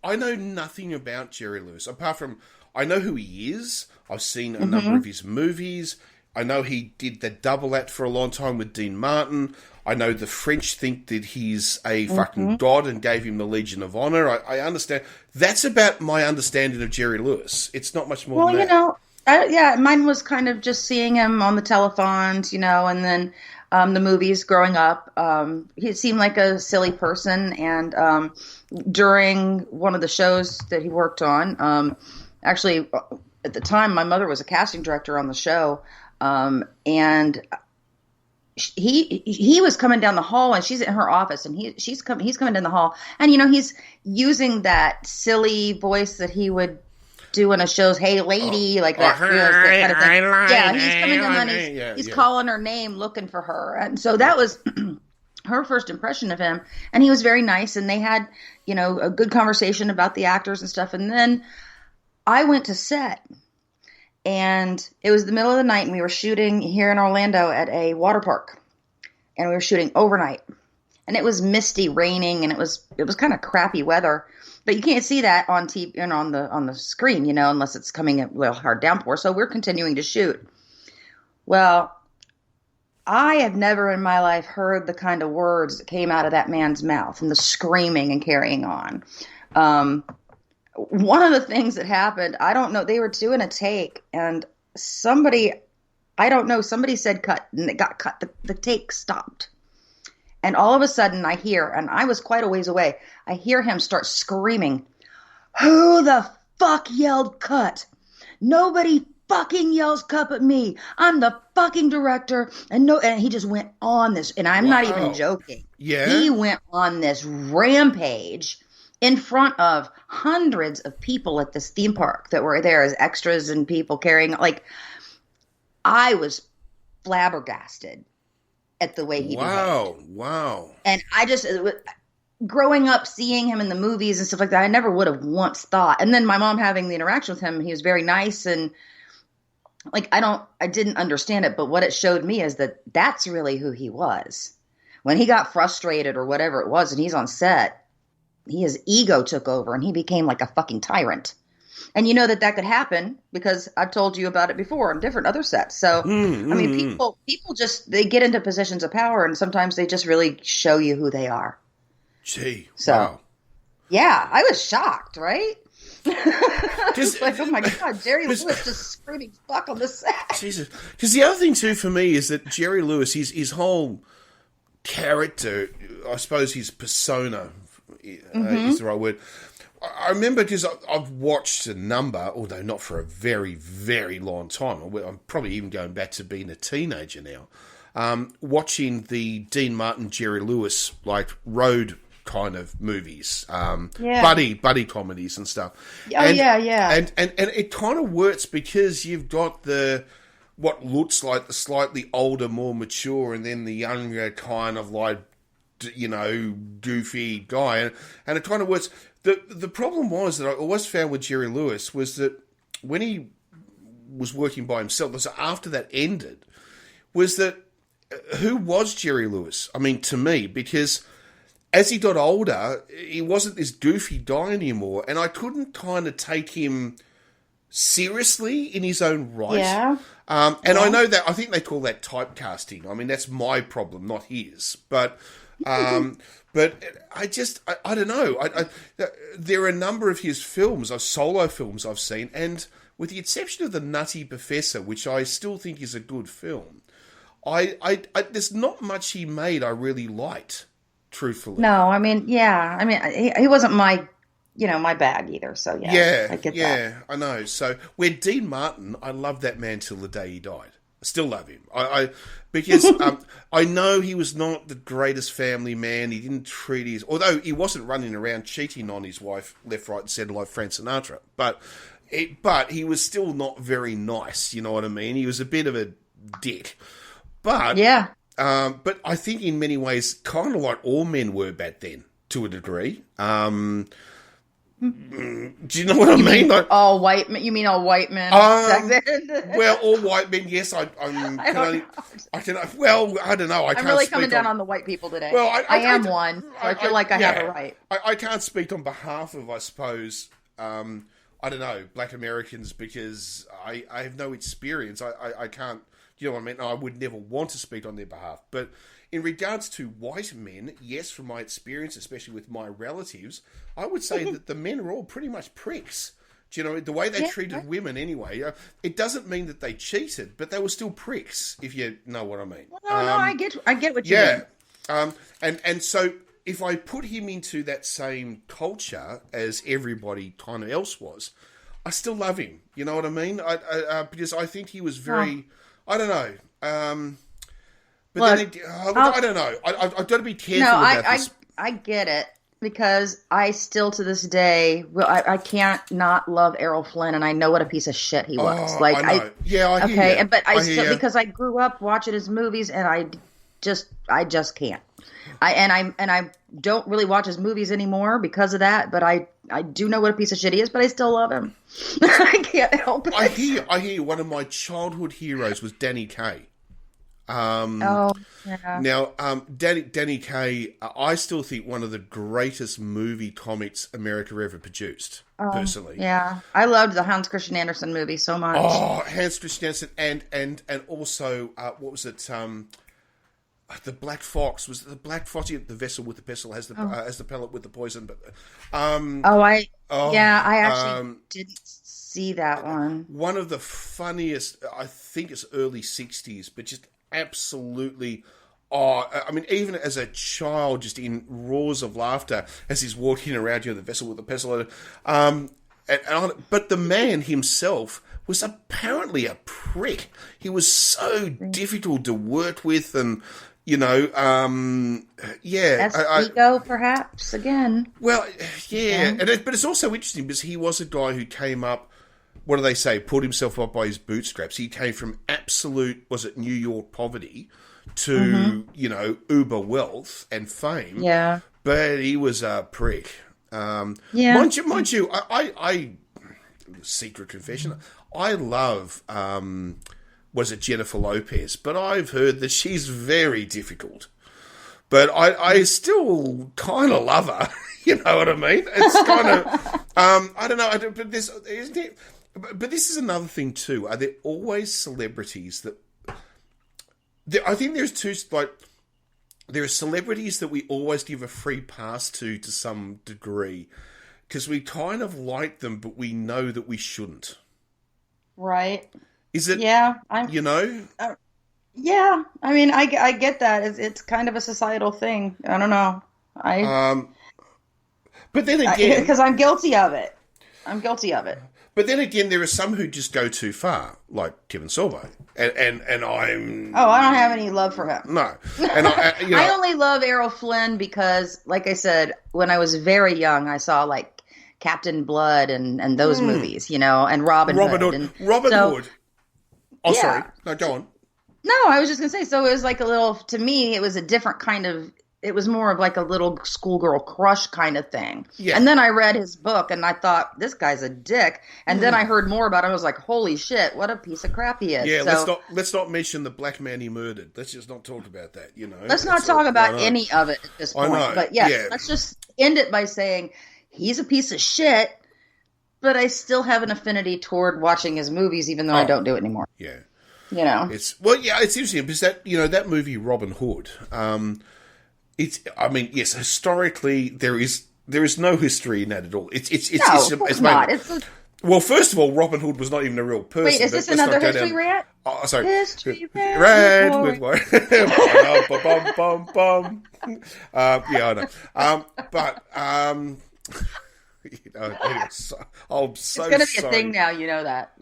I know nothing about Jerry Lewis apart from I know who he is. I've seen a number of his movies. I know he did the double act for a long time with Dean Martin. I know the French think that he's a fucking god and gave him the Legion of Honor. I understand. That's about my understanding of Jerry Lewis. It's not much more than that. Well, you know, mine was kind of just seeing him on the telephones, you know, and then the movies growing up. He seemed like a silly person, and during one of the shows that he worked on, actually, at the time, my mother was a casting director on the show. And he was coming down the hall, and she's in her office, and he's coming down the hall, and you know he's using that silly voice that he would do in a show's "Hey lady," like that, that kind of thing. Yeah, he's coming down and he's calling her name, looking for her, and so that was her first impression of him. And he was very nice, and they had a good conversation about the actors and stuff. And then I went to set. And it was the middle of the night, and we were shooting here in Orlando at a water park, and we were shooting overnight, and it was misty, raining, and it was kind of crappy weather, but you can't see that on TV and on the screen, unless it's coming a real hard downpour. So we're continuing to shoot. Well, I have never in my life heard the kind of words that came out of that man's mouth and the screaming and carrying on. One of the things that happened, I don't know, they were doing a take, and somebody said cut, and it got cut. The take stopped. And all of a sudden I hear, and I was quite a ways away, I hear him start screaming, "Who the fuck yelled cut? Nobody fucking yells cut at me. I'm the fucking director." And he just went on this, and I'm not even joking. Yeah. He went on this rampage in front of hundreds of people at this theme park that were there as extras and people carrying, I was flabbergasted at the way he behaved. Wow. And I just, growing up, seeing him in the movies and stuff like that, I never would have once thought. And then my mom having the interaction with him, he was very nice, and I didn't understand it, but what it showed me is that that's really who he was. When he got frustrated or whatever it was, and he's on set, his ego took over, and he became like a fucking tyrant. And you know that could happen because I've told you about it before on different other sets. So, I mean, people just, they get into positions of power and sometimes they just really show you who they are. Gee, so, wow. Yeah, I was shocked, right? It's like, oh my God, Jerry Lewis just screaming fuck on the set. Jesus. Because the other thing too for me is that Jerry Lewis, his whole character, I suppose his persona is the right word. I remember because I've watched a number, although not for a very, very long time. I'm probably even going back to being a teenager now. Watching the Dean Martin, Jerry Lewis, like road kind of movies, buddy comedies and stuff. And it kind of works because you've got what looks like the slightly older, more mature, and then the younger kind of like, you know, goofy guy, and it kind of works. The problem was that I always found with Jerry Lewis was that when he was working by himself, so after that ended, was that who was Jerry Lewis? I mean, to me, because as he got older, he wasn't this goofy guy anymore, and I couldn't kind of take him seriously in his own right. Yeah. I know that, I think they call that typecasting. I mean, that's my problem, not his. But I don't know. There are a number of his films, solo films I've seen, and with the exception of The Nutty Professor, which I still think is a good film, there's not much he made I really liked, truthfully. No, I mean, yeah. I mean, he wasn't my bag either, so yeah. I get that. Yeah, I know. So, where Dean Martin, I love that man till the day he died. I still love him. Because I know he was not the greatest family man. He didn't treat although he wasn't running around cheating on his wife left, right, and centre like Frank Sinatra. But he was still not very nice. You know what I mean? He was a bit of a dick. But yeah. But I think in many ways, kind of like all men were back then, to a degree. Do you know what I mean? Like, all white men? You mean all white men? Well, all white men. Yes, I don't know. I'm really coming down on the white people today. Well, I am one. So I feel like I have a right. I can't speak on behalf of, I suppose, I don't know, Black Americans because I have no experience. I can't. You know what I mean? I would never want to speak on their behalf, but. In regards to white men, yes, from my experience, especially with my relatives, I would say that the men are all pretty much pricks. Do you know, the way they treated women anyway, it doesn't mean that they cheated, but they were still pricks, if you know what I mean. Well, no, I get what you mean. And so if I put him into that same culture as everybody kind of else was, I still love him. You know what I mean? Because I think he was very, I don't know, but look, then I don't know. I've got to be careful about this. I get it because I still to this day, I can't not love Errol Flynn, and I know what a piece of shit he was. I know. I hear you. But I still because I grew up watching his movies, and I just can't. I don't really watch his movies anymore because of that. But I do know what a piece of shit he is, but I still love him. I can't help it. I hear you. One of my childhood heroes was Danny Kaye. Now, Danny Kaye, I still think one of the greatest movie comics America ever produced, personally. Yeah, I loved the Hans Christian Andersen movie so much. Oh, Hans Christian Andersen, and also, what was it, the Black Fox, was it the Black Fox? The vessel with the pestle has the pellet with the poison, but, I actually didn't see that one. One of the funniest, I think it's early 60s, but just absolutely, I mean, even as a child, just in roars of laughter as he's walking around, the vessel with the pestle. But the man himself was apparently a prick. He was so difficult to work with, and that's ego, perhaps again. Well, but it's also interesting because he was a guy who came up. What do they say? Pulled himself up by his bootstraps. He came from absolute, New York poverty to, uber wealth and fame. Yeah. But he was a prick. Mind you, I secret confession, I love, Jennifer Lopez, but I've heard that she's very difficult. But I still kind of love her. You know what I mean? It's kind of, I don't know. But this isn't it. But this is another thing too. Are there always celebrities that? I think there's two. Like, there are celebrities that we always give a free pass to some degree, because we kind of like them, but we know that we shouldn't. Right. Is it? Yeah. Yeah. I mean, I get that. It's kind of a societal thing. I don't know. But then again, because I'm guilty of it. But then again, there are some who just go too far, like Kevin Sorbo, and I'm. Oh, I don't have any love for him. No, and I only love Errol Flynn because, like I said, when I was very young, I saw like Captain Blood and those movies, and Robin Hood. Robin Hood. Oh, yeah. Sorry. No, go on. No, I was just gonna say. So it was like to me, it was a different kind of. It was more of like a little schoolgirl crush kind of thing. Yeah. And then I read his book and I thought, this guy's a dick. And then I heard more about him. I was like, holy shit, what a piece of crap he is. Yeah, let's not mention the black man he murdered. Let's just not talk about that, Let's not talk about any of it at this point. I know. But let's just end it by saying he's a piece of shit, but I still have an affinity toward watching his movies, even though I don't do it anymore. Yeah. It's interesting because that movie Robin Hood, yes, historically there is no history in that at all. It's not. Well, first of all, Robin Hood was not even a real person. Wait, is this another history rant? Oh, sorry. History rant with Warren. Yeah, I know. But I'm so it's going to be a thing now. You know that.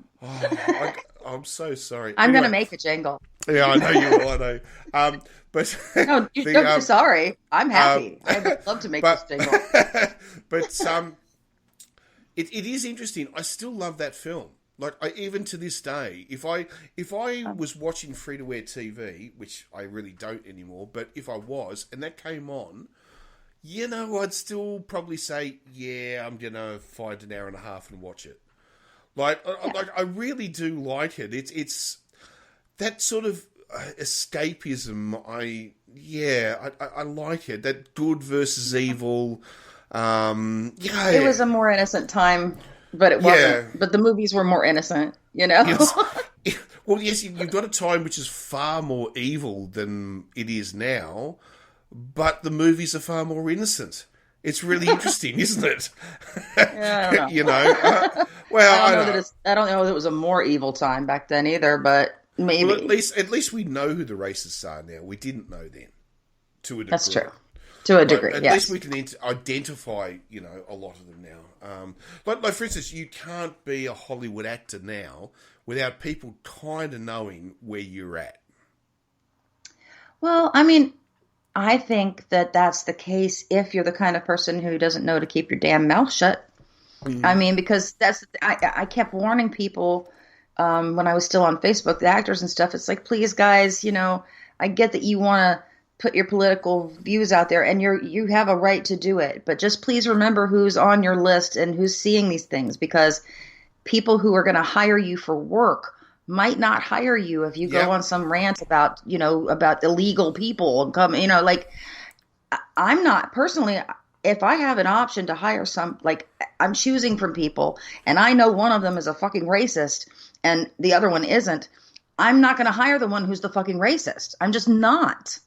I'm so sorry. I'm going to make a jingle. Yeah, I know you will. I know. But no, don't be sorry. I'm happy. I would love to make this jingle. But it is interesting. I still love that film. Like, even to this day, if I was watching free-to-air TV, which I really don't anymore, but if I was, and that came on, I'd still probably say, yeah, I'm going to find an hour and a half and watch it. I really do like it. It's that sort of escapism. I like it. That good versus evil. It was a more innocent time, but it wasn't. But the movies were more innocent, Yes. Well, yes, you've got a time which is far more evil than it is now, but the movies are far more innocent. It's really interesting, isn't it? Yeah, I don't know. I don't know that it was a more evil time back then either, but maybe. Well, at least we know who the racists are now. We didn't know then, to a degree. That's true. To a degree, at least we can identify, a lot of them now. Like for instance, you can't be a Hollywood actor now without people kind of knowing where you're at. Well, I mean, I think that that's the case if you're the kind of person who doesn't know to keep your damn mouth shut. Mm-hmm. I mean, because I kept warning people when I was still on Facebook, the actors and stuff. It's like, please, guys, I get that you want to put your political views out there, and you have a right to do it. But just please remember who's on your list and who's seeing these things, because people who are going to hire you for work might not hire you if you go on some rant about illegal people and come, I'm not personally, if I have an option to hire I'm choosing from people and I know one of them is a fucking racist and the other one isn't, I'm not going to hire the one who's the fucking racist. I'm just not,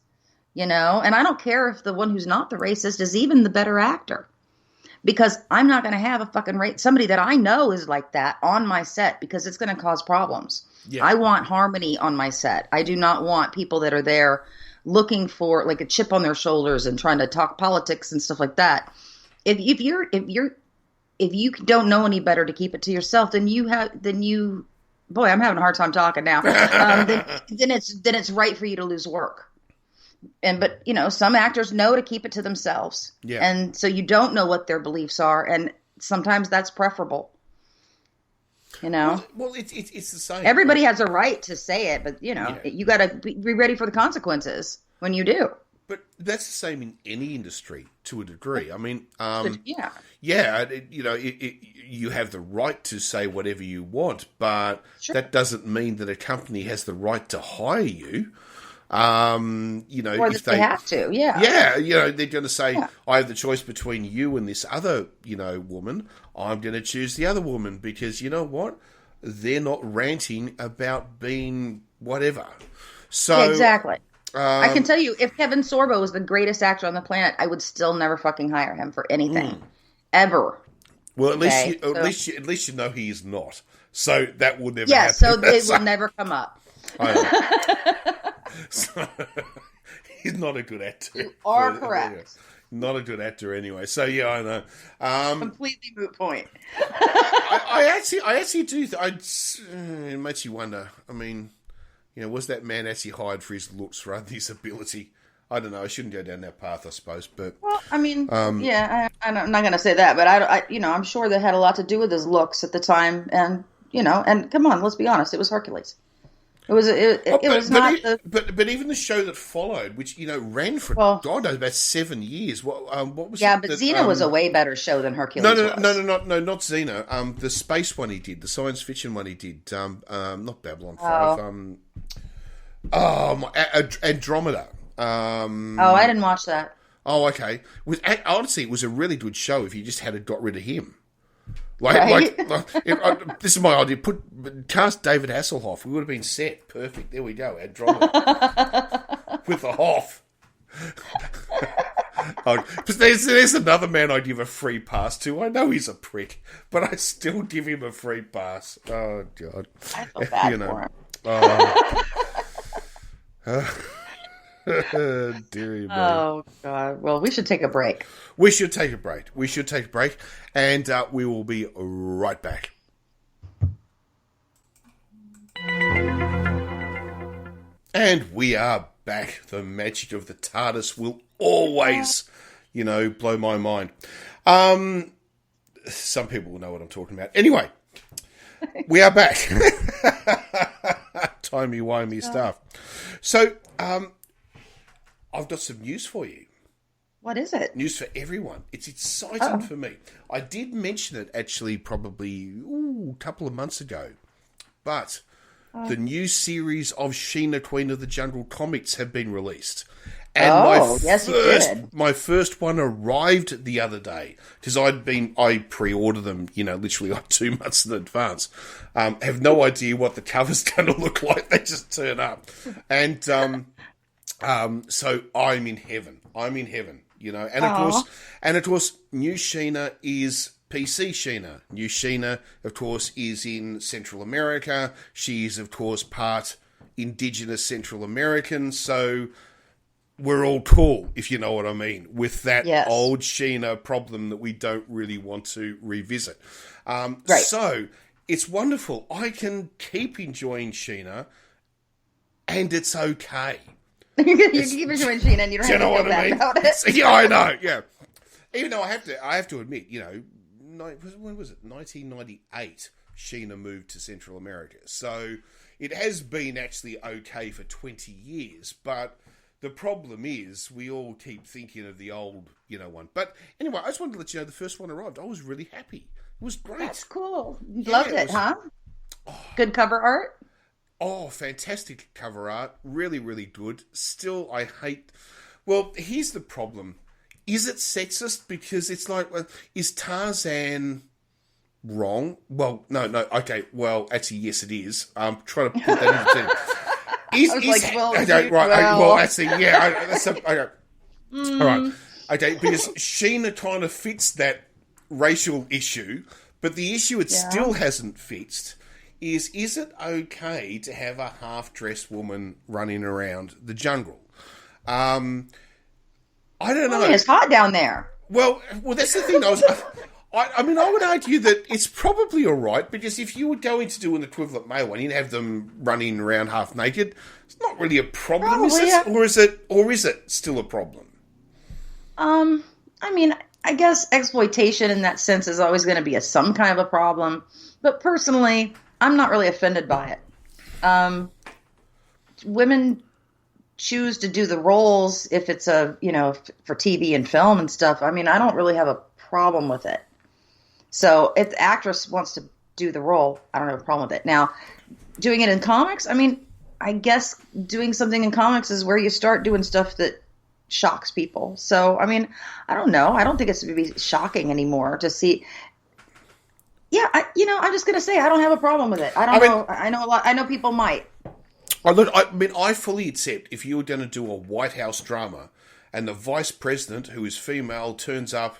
and I don't care if the one who's not the racist is even the better actor. Because I'm not going to have a fucking somebody that I know is like that on my set, because it's going to cause problems. Yeah. I want harmony on my set. I do not want people that are there looking for like a chip on their shoulders and trying to talk politics and stuff like that. If you don't know any better to keep it to yourself, boy, I'm having a hard time talking now. Then it's right for you to lose work. But some actors know to keep it to themselves. Yeah. And so you don't know what their beliefs are. And sometimes that's preferable. Well, it's the same. Everybody has a right to say it, but you got to be ready for the consequences when you do. But that's the same in any industry to a degree. I mean, you have the right to say whatever you want, but that doesn't mean that a company has the right to hire you. If they have to, they're going to say, I have the choice between you and this other, woman. I'm going to choose the other woman because you know what? They're not ranting about being whatever. So exactly. I can tell you, if Kevin Sorbo was the greatest actor on the planet, I would still never fucking hire him for anything, ever. Well, at least you know he is not. So that will never happen. Yeah, so it will never come up. So, he's not a good actor. You are correct. Not a good actor anyway. So yeah, I know. Completely moot point. I actually do. It makes you wonder. I mean, was that man actually hired for his looks rather than his ability? I don't know. I shouldn't go down that path, I suppose. But I mean, I'm not going to say that, but I'm sure that had a lot to do with his looks at the time, and and come on, let's be honest, it was Hercules. It was but even the show that followed, which ran for God knows about 7 years. What was? Yeah, but Xena was a way better show than Hercules. No, not Xena. The space one he did, the science fiction one he did. Not Babylon 5. Andromeda. I didn't watch that. Oh, okay. Honestly, it was a really good show if you just had got rid of him. This is my idea. Cast David Hasselhoff. We would have been set. Perfect. There we go. Andromeda. With a Hoff. There's another man I'd give a free pass to. I know he's a prick, but I still give him a free pass. Oh, God. I feel bad for him. Dear me. Oh, God. Well, we should take a break. We should take a break. And we will be right back. And we are back. The magic of the TARDIS will always, blow my mind. Some people will know what I'm talking about. Anyway, we are back. Timey-wimey stuff. So, I've got some news for you. What is it? News for everyone. It's exciting for me. I did mention it actually probably a couple of months ago. But the new series of Sheena, Queen of the Jungle comics have been released. And my first one arrived the other day because I pre-ordered them, literally like 2 months in advance. Have no idea what the cover's going to look like. They just turn up. And so I'm in heaven. And of course, new Sheena is PC Sheena. New Sheena, of course, is in Central America. She is, of course, part indigenous Central American. So we're all cool, if you know what I mean, with that old Sheena problem that we don't really want to revisit. Right. So it's wonderful. I can keep enjoying Sheena, and it's okay. You keep enjoying Sheena, and you don't have to feel bad about it. Yeah, I know. Yeah, even though I have to admit, when was it? 1998. Sheena moved to Central America, so it has been actually okay for 20 years. But the problem is, we all keep thinking of the old, one. But anyway, I just wanted to let you know the first one arrived. I was really happy. It was great. That's cool. You loved it, huh? Good cover art. Oh, fantastic cover art. Really, really good. Still, I hate... Well, here's the problem. Is it sexist? Because it's like, is Tarzan wrong? Well, no. Okay, well, actually, yes, it is. I'm trying to put that into... All right. Okay, because Sheena kind of fits that racial issue, but the issue it still hasn't fixed is it okay to have a half-dressed woman running around the jungle? I don't know. It's hot down there. Well, that's the thing. I would argue that it's probably all right, because if you were going to do an equivalent male one, you'd have them running around half naked. It's not really a problem, probably, is it? Or is it still a problem? I guess exploitation in that sense is always going to be some kind of a problem. But personally, I'm not really offended by it. Women choose to do the roles if it's for TV and film and stuff. I don't really have a problem with it. So if the actress wants to do the role, I don't have a problem with it. Now, doing it in comics, I guess doing something in comics is where you start doing stuff that shocks people. So, I mean, I don't know. I don't think it's to be shocking anymore to see. Yeah, I'm just going to say I don't have a problem with it. I know. I know a lot. I know people might. I fully accept if you were going to do a White House drama and the vice president, who is female, turns up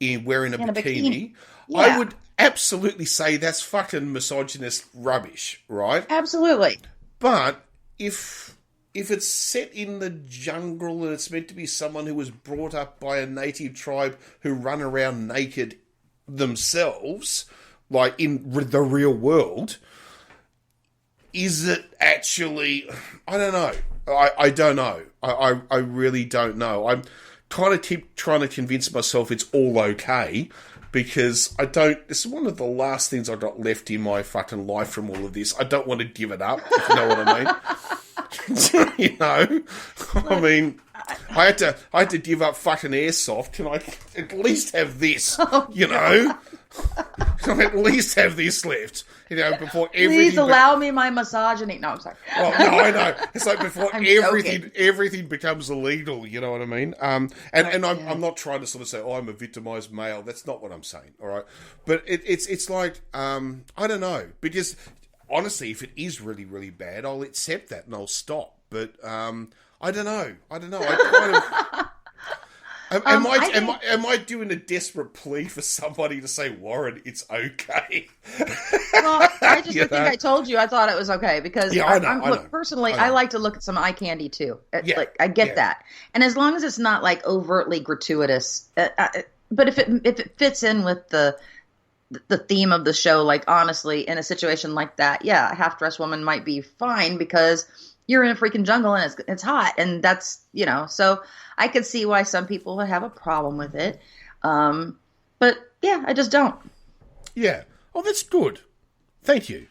wearing a bikini. Yeah. I would absolutely say that's fucking misogynist rubbish, right? Absolutely. But if it's set in the jungle and it's meant to be someone who was brought up by a native tribe who run around naked themselves, like in the real world, is it actually... I don't know. I don't know. I really don't know. I'm kind of keep trying to convince myself it's all okay, because I don't... This is one of the last things I got left in my fucking life from all of this. I don't want to give it up, if you know what I mean. You know? I mean... I had to give up fucking airsoft. Can I at least have this? You know? Can I at least have this left? You know, before everything... Please allow me my misogyny. No, I'm sorry. Well, no, I know. It's like before everything becomes illegal, you know what I mean? And I'm not trying to sort of say, oh, I'm a victimized male. That's not what I'm saying, all right? But it's like, I don't know. Because, honestly, if it is really, really bad, I'll accept that and I'll stop. But... I don't know. I kind of... Am I doing a desperate plea for somebody to say, Warren, it's okay? Well, I just think I told you I thought it was okay, because I know. Personally, I like to look at some eye candy too. Like, I get that. And as long as it's not like overtly gratuitous, but if it fits in with the theme of the show, like honestly, in a situation like that, yeah, a half-dressed woman might be fine because you're in a freaking jungle and it's hot, and that's, you know, so I could see why some people would have a problem with it. But yeah, I just don't. Yeah. Oh, that's good. Thank you.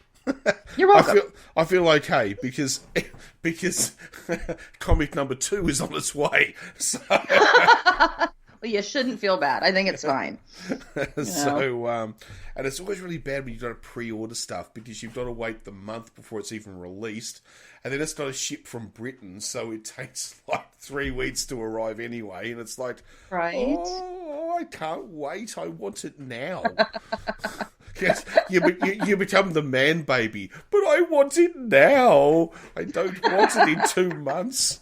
You're welcome. I feel okay because comic number 2 is on its way. So Well, you shouldn't feel bad. I think it's fine. So, and it's always really bad when you've got to pre-order stuff, because you've got to wait the month before it's even released. And then it's got to ship from Britain, so it takes like 3 weeks to arrive anyway. And it's like, right? Oh, I can't wait. I want it now. Yes, you become the man baby, but I want it now. I don't want it in 2 months.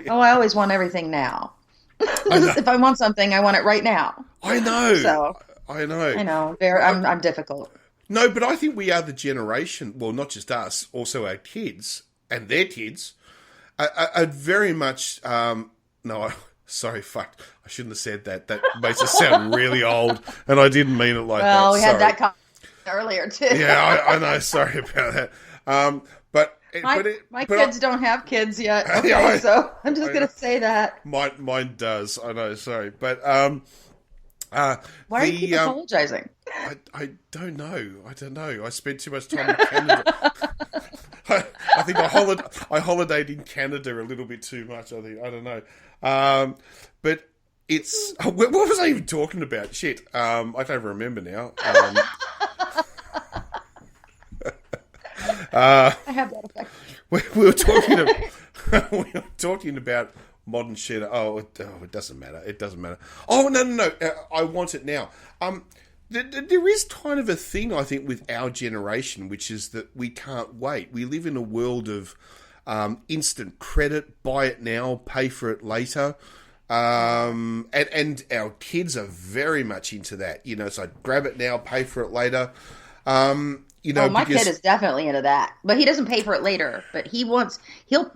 Oh, I always want everything now. If I want something, I want it right now. I know. So I know. I'm difficult. No, but I think we are the generation. Well, not just us, also our kids and their kids are very much. No, sorry, fuck. I shouldn't have said that. That makes us sound really old, and I didn't mean it like that. Well, we had that comment earlier too. Yeah, I know. Sorry about that. My kids don't have kids yet. Okay, so I'm just going to say that. Mine does. I know. Sorry, but why are you keep apologizing? I don't know. I spent too much time in Canada. I think I holidayed in Canada a little bit too much. I don't know. But it's what was I even talking about? Shit. I don't even remember now. I have that effect. We were talking about modern shit. Oh, it doesn't matter. It doesn't matter. Oh, no. I want it now. There is kind of a thing, I think, with our generation, which is that we can't wait. We live in a world of instant credit, buy it now, pay for it later. And our kids are very much into that. You know, it's like grab it now, pay for it later. You know, my kid is definitely into that, but he doesn't pay for it later. But he'll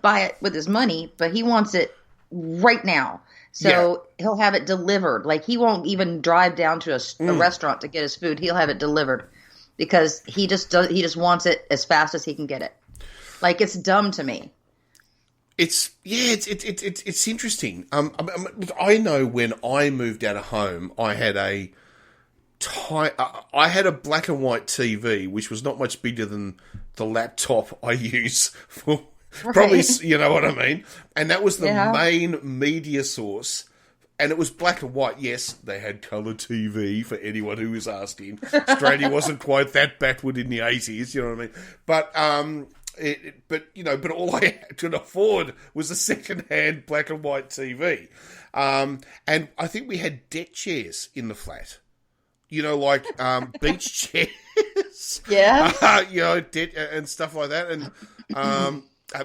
buy it with his money, but he wants it right now. So he'll have it delivered. Like, he won't even drive down to a restaurant to get his food. He'll have it delivered because he just wants it as fast as he can get it. Like, it's dumb to me. It's interesting. I know when I moved out of home, I had a black and white TV, which was not much bigger than the laptop I use for probably, you know what I mean? And that was the main media source. And it was black and white. Yes, they had colour TV for anyone who was asking. Australia wasn't quite that backward in the 80s, you know what I mean? But but all I could afford was a second-hand black and white TV. And I think we had deck chairs in the flat. Like beach chairs. Yeah. And stuff like that. And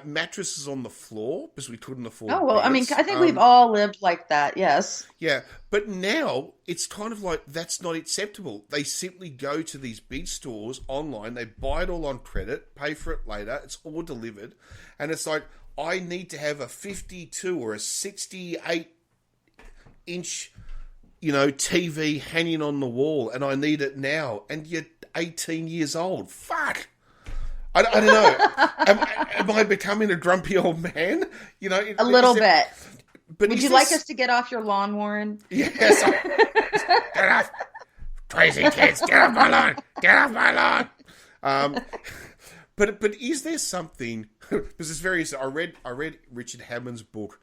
mattresses on the floor because we couldn't afford Oh, well, beds. I mean, I think we've all lived like that, yes. Yeah, but now it's kind of like that's not acceptable. They simply go to these big stores online, they buy it all on credit, pay for it later, it's all delivered, and it's like, I need to have a 52 or a 68-inch, TV hanging on the wall, and I need it now, and you're 18 years old. Fuck! I don't know. Am I becoming a grumpy old man? A little bit. But would you like us to get off your lawn, Warren? Yes. Get off. Crazy kids, get off my lawn. Get off my lawn. But is there something, because it's very, I read Richard Hammond's book,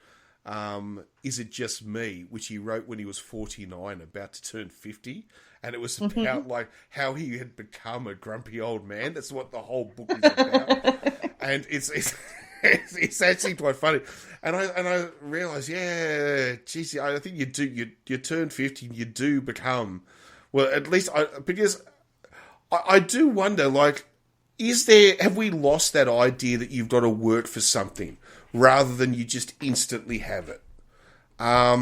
Is It Just Me, which he wrote when he was 49, about to turn 50. And it was about like how he had become a grumpy old man. That's what the whole book is about. And it's actually quite funny. And I realised, geez, I think you turn 50 and you do become, well, at least because I do wonder, like, have we lost that idea that you've got to work for something rather than you just instantly have it? I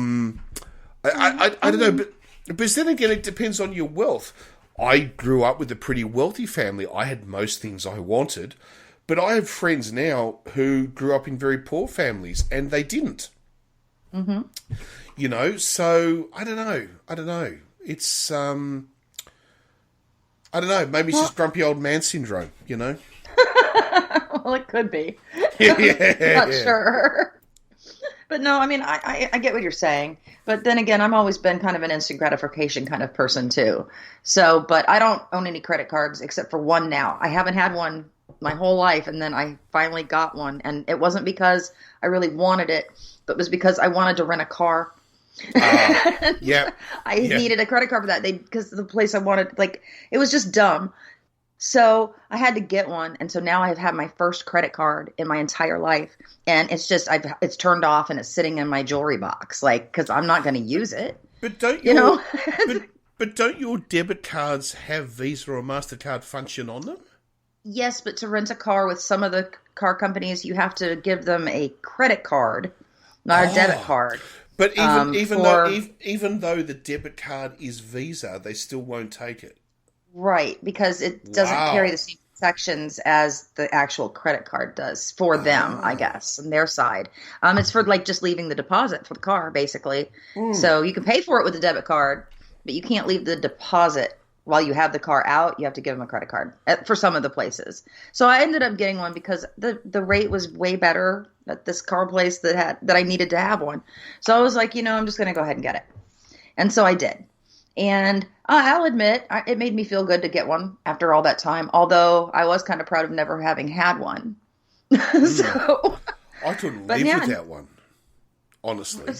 don't know, but then again, it depends on your wealth. I grew up with a pretty wealthy family. I had most things I wanted. But I have friends now who grew up in very poor families and they didn't. Mm-hmm. So I don't know. It's, I don't know. Maybe it's just grumpy old man syndrome, Well, it could be. Yeah. Not sure. But no, I mean, I get what you're saying. But then again, I've always been kind of an instant gratification kind of person too. So, but I don't own any credit cards except for one now. I haven't had one my whole life, and then I finally got one. And it wasn't because I really wanted it, but it was because I wanted to rent a car. Yeah. I needed a credit card for that. Because the place I wanted, like, it was just dumb. So I had to get one, and so now I've had my first credit card in my entire life, and it's just it's turned off and it's sitting in my jewelry box, like, because I'm not going to use it. But don't but don't your debit cards have Visa or MasterCard function on them? Yes, but to rent a car with some of the car companies, you have to give them a credit card, not a debit card. But even though the debit card is Visa, they still won't take it. Right, because it doesn't carry the same protections as the actual credit card does for them, I guess, on their side. It's for like just leaving the deposit for the car, basically. So you can pay for it with a debit card, but you can't leave the deposit while you have the car out. You have to give them a credit card for some of the places. So I ended up getting one because the rate was way better at this car place that I needed to have one. So I was like, I'm just going to go ahead and get it. And so I did. And I'll admit, it made me feel good to get one after all that time, although I was kind of proud of never having had one. So I couldn't live without one, honestly.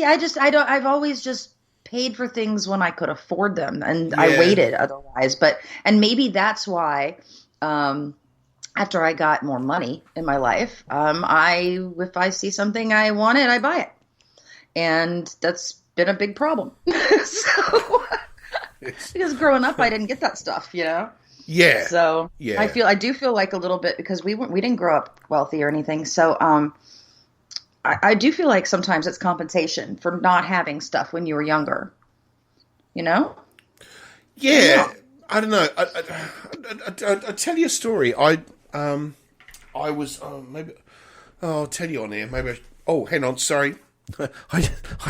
I've always just paid for things when I could afford them, and I waited otherwise. And maybe that's why, after I got more money in my life, if I see something I wanted, I buy it. And that's been a big problem. Because growing up, I didn't get that stuff, Yeah. So I do feel like a little bit, because we didn't grow up wealthy or anything. So I do feel like sometimes it's compensation for not having stuff when you were younger. Yeah. I don't know. I'll tell you a story. I was I'll tell you on air. Maybe. Hang on. Sorry. I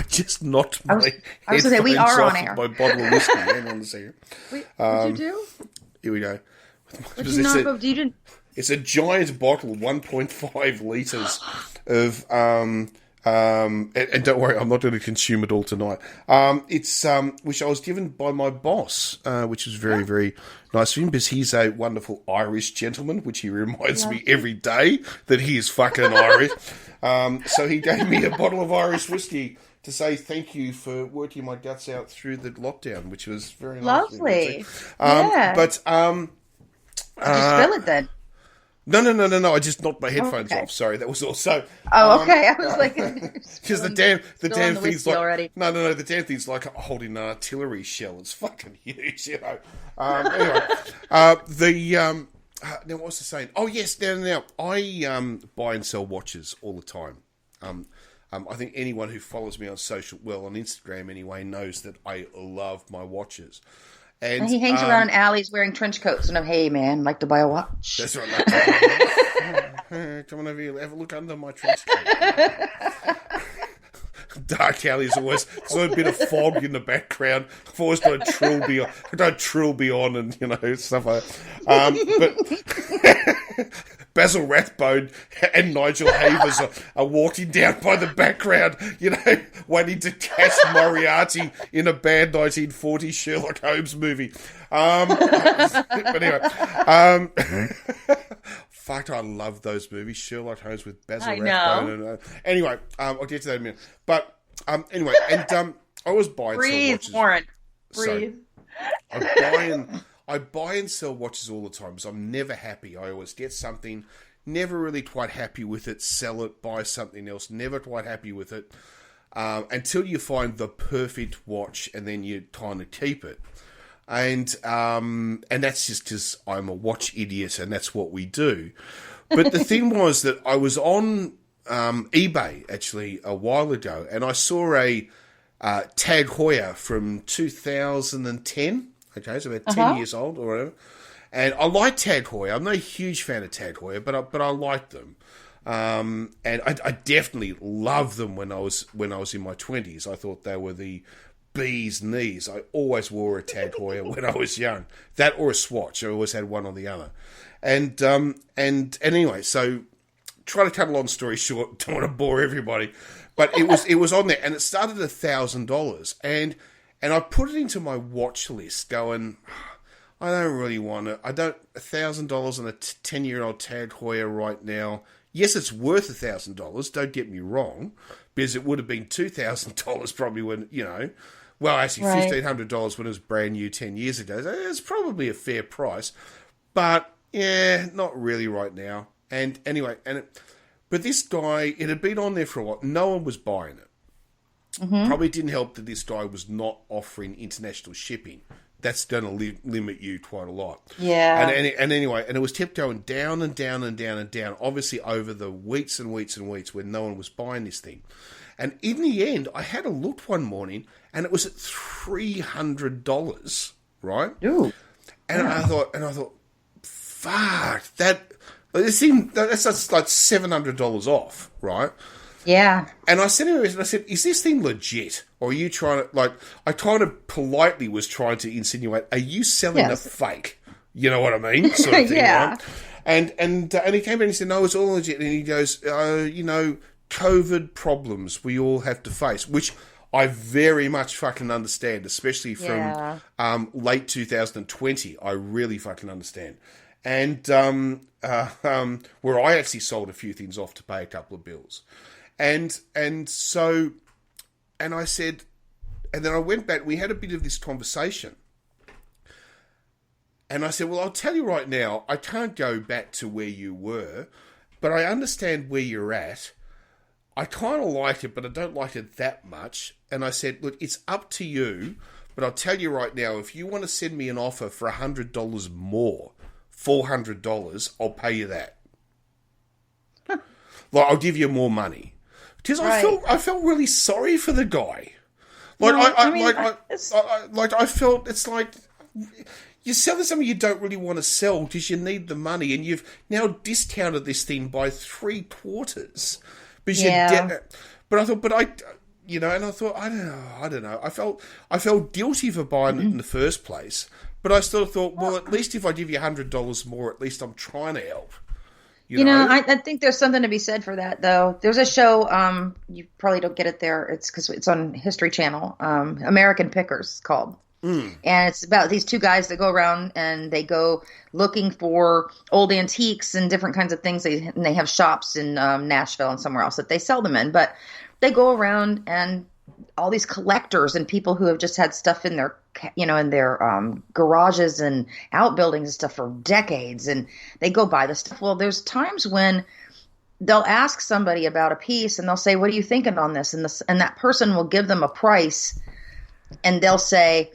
just knocked my I was going to say, we are on air. My bottle of whiskey. Hang on a second. Wait, what'd you do? Here we go. It's a giant bottle, 1.5 litres of, and don't worry, I'm not going to consume it all tonight. It's which I was given by my boss, which is very, very nice of him, because he's a wonderful Irish gentleman, which he reminds me every day that he is fucking Irish. So he gave me a bottle of Irish whiskey to say thank you for working my guts out through the lockdown, which was very nice. Lovely. But did you spill it then? No. I just knocked my headphones off. Sorry, that was also. Oh, okay. I was like, because the damn thing's like already. No. The damn thing's like holding an artillery shell. It's fucking huge, you know. Anyway, now what was I saying? Oh yes, now I buy and sell watches all the time. I think anyone who follows me on on Instagram anyway, knows that I love my watches. And he hangs around alleys wearing trench coats and hey man, like to buy a watch. That's right. Come on over here, have a look under my trench coat. Dark alleys always, there's a bit of fog in the background. I've always got a trill be on and, you know, stuff like that. But Basil Rathbone and Nigel Havers are walking down by the background, you know, waiting to catch Moriarty in a bad 1940s Sherlock Holmes movie. But anyway, fuck, I love those movies. Sherlock Holmes with Basil Rathbone. Anyway, I'll get to that in a minute. But anyway, and I was buying Breathe, watches. Warren. Breathe. I buy and sell watches all the time, so I'm never happy. I always get something, never really quite happy with it, sell it, buy something else, never quite happy with it, until you find the perfect watch, and then you kind of keep it. And that's just because I'm a watch idiot, and that's what we do. But the thing was that I was on eBay, actually, a while ago, and I saw a Tag Heuer from 2010. Okay, it's about 10 years old or whatever. And I like Tag Heuer. I'm not a huge fan of Tag Heuer, but I like them. And I definitely loved them when I was in my 20s. I thought they were the bee's knees. I always wore a Tag Heuer when I was young. That or a Swatch. I always had one or the other. And anyway, so try to cut a long story short. Don't want to bore everybody, but it was on there, and it started at $1,000, and I put it into my watch list, going, I don't really want it. I don't $1,000 on a 10-year-old Tag Heuer right now. Yes, it's worth $1,000. Don't get me wrong, because it would have been $2,000 probably when, you know, well, actually $1,500 when it was brand new 10 years ago. It's probably a fair price, but yeah, not really right now. And anyway, but this guy, it had been on there for a while. No one was buying it. Mm-hmm. Probably didn't help that this guy was not offering international shipping. That's going to limit you quite a lot. Yeah. And anyway, and it was kept going down and down and down and down, obviously over the weeks and weeks and weeks when no one was buying this thing. And in the end, I had a look one morning, and it was at $300, right? Ooh. And I thought, fuck, that's like $700 off, right? Yeah. And I said to him, is this thing legit? Or are you trying to, like, I kind of politely was trying to insinuate, are you selling a fake? You know what I mean? Sort of thing, yeah. Right? And he came in and he said, no, it's all legit. And he goes, you know, COVID problems we all have to face, which I very much fucking understand, especially from late 2020. I really fucking understand. And where I actually sold a few things off to pay a couple of bills. And so I said, and then I went back, we had a bit of this conversation. And I said, well, I'll tell you right now, I can't go back to where you were, but I understand where you're at. I kind of like it, but I don't like it that much. And I said, look, it's up to you, but I'll tell you right now, if you want to send me an offer for $100 more, $400, I'll pay you that. Like, I'll give you more money. Because I felt really sorry for the guy. Like, I felt it's like you're selling something you don't really want to sell because you need the money, and you've now discounted this thing by 3/4. But I thought, I don't know. I felt guilty for buying it in the first place, but I still thought, well, at least if I give you $100 more, at least I'm trying to help. You know, I think there's something to be said for that, though. There's a show, you probably don't get it there. It's because it's on History Channel, American Pickers, it's called. And it's about these two guys that go around and they go looking for old antiques and different kinds of things. And they have shops in Nashville and somewhere else that they sell them in. But they go around and all these collectors and people who have just had stuff in their, in their garages and outbuildings and stuff for decades, and they go buy the stuff. Well, there's times when they'll ask somebody about a piece and they'll say, "What are you thinking on this?" And that person will give them a price, and they'll say,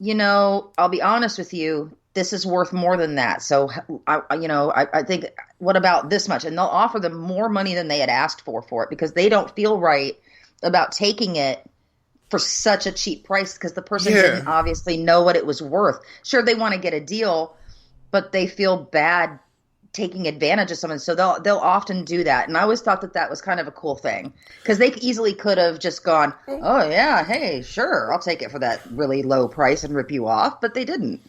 "I'll be honest with you, this is worth more than that. So I think, what about this much?" And they'll offer them more money than they had asked for it, because they don't feel right about taking it for such a cheap price, because the person didn't obviously know what it was worth. Sure, they want to get a deal, but they feel bad taking advantage of someone. So they'll often do that. And I always thought that was kind of a cool thing, because they easily could have just gone, "Oh yeah, hey, sure, I'll take it for that really low price and rip you off." But they didn't,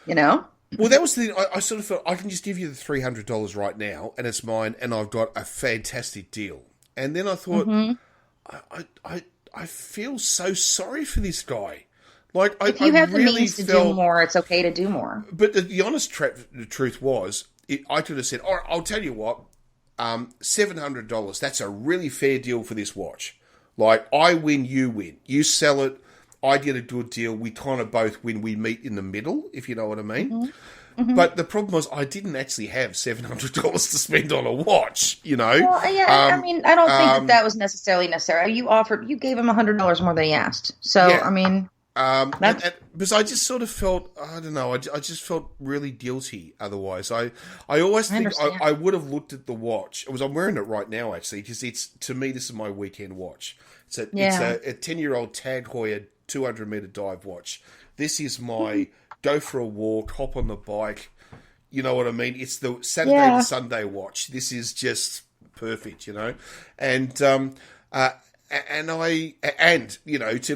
Well, that was the thing. I sort of felt, I can just give you the $300 right now, and it's mine, and I've got a fantastic deal. And then I thought, I feel so sorry for this guy. Like, if you have really the means to do more, it's okay to do more. But the honest truth was, I could have said, "All right, I'll tell you what, $700. That's a really fair deal for this watch. Like, I win, you win. You sell it, I get a good deal. We kind of both win. We meet in the middle, if you know what I mean." Mm-hmm. Mm-hmm. But the problem was, I didn't actually have $700 to spend on a watch, Well, yeah, I mean, I don't think that was necessarily necessary. You gave him $100 more than he asked. So, yeah. I mean... because I just sort of felt, I don't know, I just felt really guilty otherwise. I always think I would have looked at the watch. I'm wearing it right now, actually, because to me, this is my weekend watch. It's a 10-year-old Tag Heuer 200-meter dive watch. This is my go for a walk, hop on the bike. You know what I mean? It's the Saturday to Sunday watch. This is just perfect, And to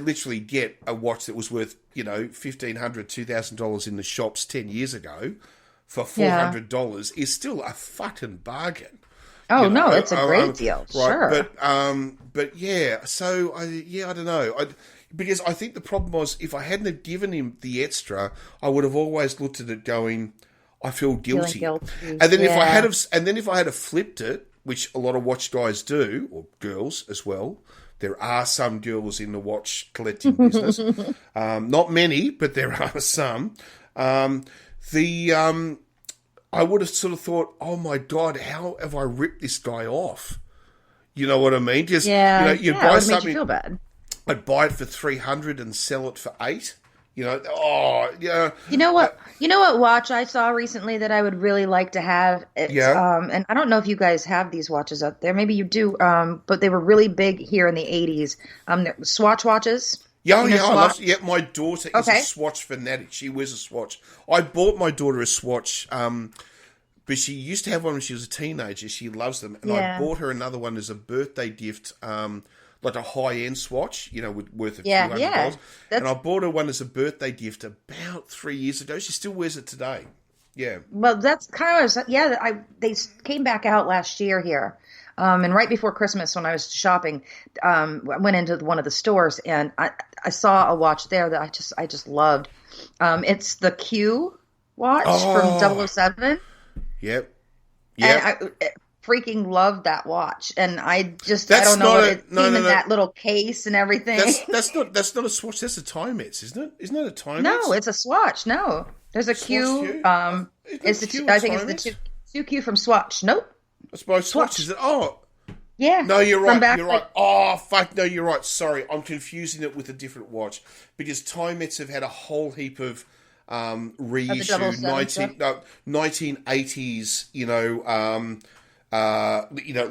literally get a watch that was worth, $1,500, $2,000 in the shops 10 years ago for $400 is still a fucking bargain. Oh, no, it's a great deal. Right, sure. But yeah, so I don't know. Because I think the problem was, if I hadn't have given him the extra, I would have always looked at it going, I feel guilty. And then if I had have flipped it, which a lot of watch guys do, or girls as well. There are some girls in the watch collecting business. Not many, but there are some. I would have sort of thought, oh my God, how have I ripped this guy off? You know what I mean? Just, you buy something. Made you feel bad. I'd buy it for $300 and sell it for $8. You know what watch I saw recently that I would really like to have? And I don't know if you guys have these watches out there. Maybe you do. But they were really big here in the 80s. Swatch watches. My daughter is a Swatch fanatic. She wears a Swatch. I bought my daughter a Swatch, but she used to have one when she was a teenager. She loves them. And I bought her another one as a birthday gift, like a high-end Swatch, worth a few $100. And I bought her one as a birthday gift about 3 years ago. She still wears it today. Yeah. Well, that's kind of, they came back out last year here. And right before Christmas, when I was shopping, I went into one of the stores, and I saw a watch there that I just loved. It's the Q watch from 007. Yep. And I freaking loved that watch, and I don't know what it came in that little case and everything. That's not a Swatch. That's a Timex, isn't it? Isn't it a Timex? No, it's a Swatch. No, there's a Q. I think it's the 2Q from Swatch. Nope. That's my Swatch. Is it? Oh. Yeah. No, you're right. You're right. Oh, fuck. No, you're right. Sorry. I'm confusing it with a different watch, because Timex have had a whole heap of reissue 1980s,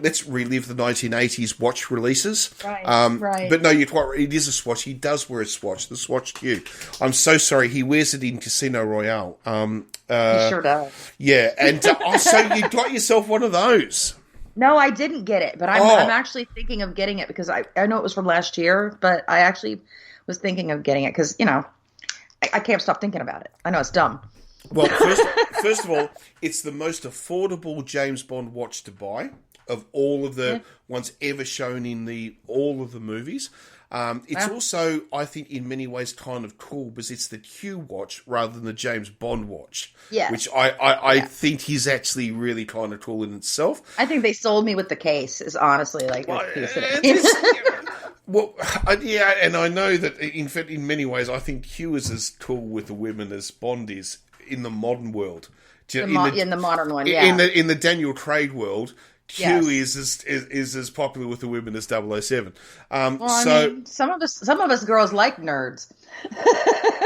let's relive the 1980s watch releases. Right. But no, you're quite right. It is a Swatch. He does wear a Swatch, the Swatch Q. I'm so sorry. He wears it in Casino Royale. He sure does. Yeah, and so you got yourself one of those. No, I didn't get it, but I'm actually thinking of getting it, because I know it was from last year, but I actually was thinking of getting it because, I can't stop thinking about it. I know it's dumb. Well, first of all, it's the most affordable James Bond watch to buy of all of the ones ever shown in all of the movies. It's also, I think, in many ways kind of cool, because it's the Q watch rather than the James Bond watch. Yeah. Which I think is actually really kind of cool in itself. I think they sold me with the case, is honestly like a piece of it. Well, yeah, and I know that, in fact, in many ways, I think Hugh is as cool with the women as Bond is in the modern world. In the modern one, yeah. In the Daniel Craig world, Q is as popular with the women as 007. Some of us girls like nerds.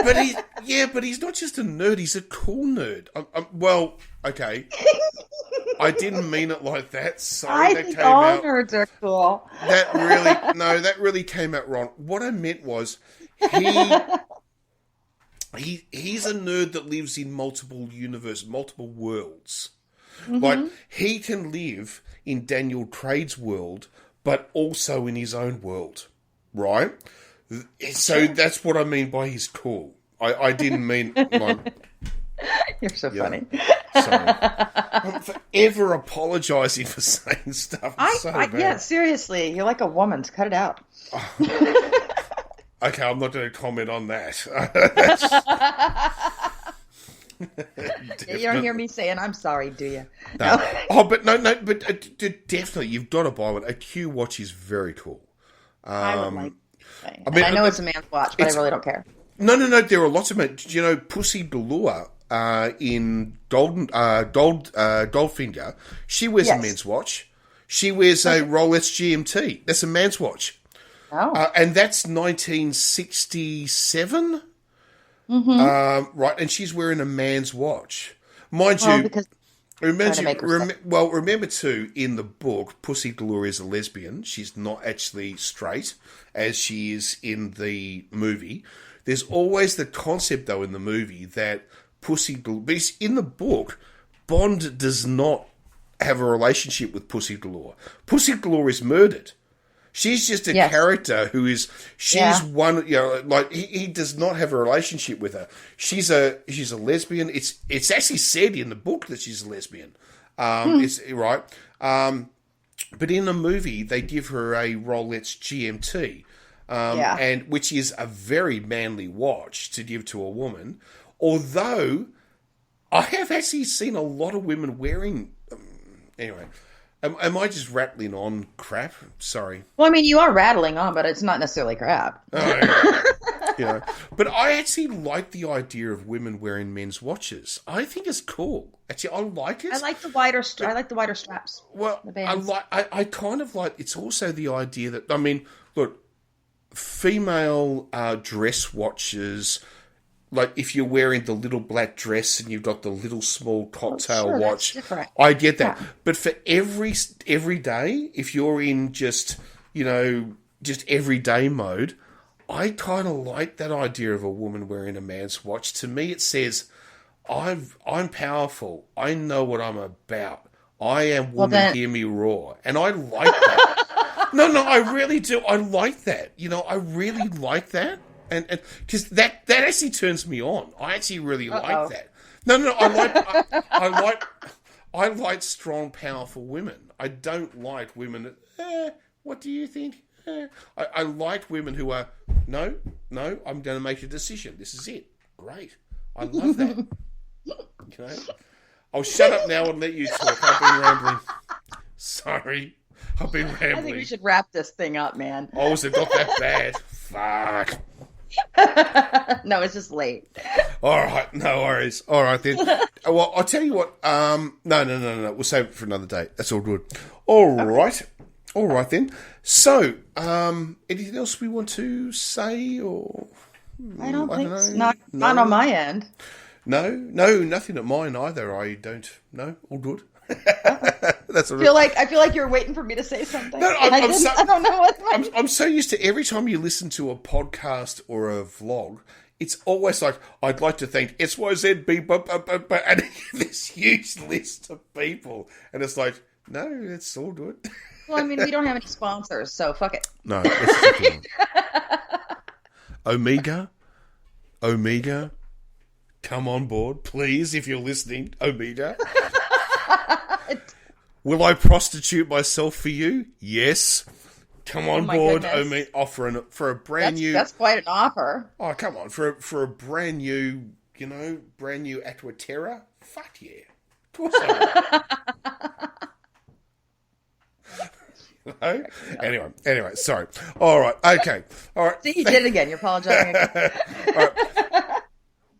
but he's not just a nerd; he's a cool nerd. Well, okay. I didn't mean it like that. Sorry, I think all nerds are cool. That really came out wrong. What I meant was he's a nerd that lives in multiple universes, multiple worlds. Mm-hmm. Like, he can live in Daniel Craig's world, but also in his own world, right? So that's what I mean by he's cool. I didn't mean like... You're so funny. Sorry. I'm forever apologising for saying stuff. Yeah, seriously. You're like a woman. Cut it out. Okay, I'm not going to comment on that. You don't hear me saying I'm sorry, do you? No. But definitely, you've got to buy one. A Q watch is very cool. I would like to say. I know it's a man's watch, but I really don't care. No. There are lots of men. Do you know Pussy Galore in Goldfinger? She wears a men's watch. She wears a Rolex GMT. That's a man's watch. Oh. And that's 1967. Mm-hmm. Right, and she's wearing a man's watch. Mind you, remember too, in the book, Pussy Galore is a lesbian. She's not actually straight, as she is in the movie. There's always the concept, though, in the movie that Pussy Galore... Because in the book, Bond does not have a relationship with Pussy Galore. Pussy Galore is murdered. She's just a character who is... one... You know, like, he does not have a relationship with her. She's a lesbian. It's actually said in the book that she's a lesbian. It's right. But in the movie, they give her a Rolex GMT, and which is a very manly watch to give to a woman. Although, I have actually seen a lot of women wearing... anyway... Am I just rattling on crap? Sorry. Well, I mean, you are rattling on, but it's not necessarily crap. But I actually like the idea of women wearing men's watches. I think it's cool. Actually, I like it. I like the wider straps. Well, I kind of like. It's also the idea that, I mean, look, female dress watches. Like, if you're wearing the little black dress and you've got the little small cocktail watch, that's different. I get that. Yeah. But for every day, if you're in just everyday mode, I kind of like that idea of a woman wearing a man's watch. To me, it says, I'm powerful. I know what I'm about. I am woman, hear me roar. And I like that. No, I really do. I like that. I really like that. And because that actually turns me on. I actually really like that. No, I like strong, powerful women. I don't like women that, what do you think? I like women who are, no, I'm going to make a decision. This is it. Great. I love that. I'll shut up now and let you talk. I've been rambling. Sorry. I've been rambling. I think we should wrap this thing up, man. Oh, has it got that bad? Fuck. No, it's just late. All right, no worries. All right then. Well, I'll tell you what. No. We'll save it for another day. That's all good. All right then. So, anything else we want to say, or I don't think so. Not on my end. No, nothing at mine either. I don't. No, all good. That's I feel like you're waiting for me to say something. No, I don't know what. I'm so used to every time you listen to a podcast or a vlog, it's always like, I'd like to thank XYZ, and this huge list of people, and it's like, no, it's all good. Well, I mean, we don't have any sponsors, so fuck it. No, it's Omega, come on board, please, if you're listening, Omega. Will I prostitute myself for you? Yes. Come on board, Omega. Offering for a brand new. That's quite an offer. Oh, come on, for a brand new, brand new Aquaterra. Fuck yeah, of course I No? Anyway, sorry. All right, okay. All right. See, you did it again. You're apologizing again. All right.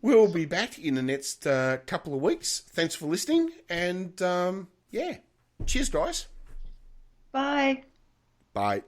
We'll be back in the next couple of weeks. Thanks for listening. And, cheers, guys. Bye. Bye.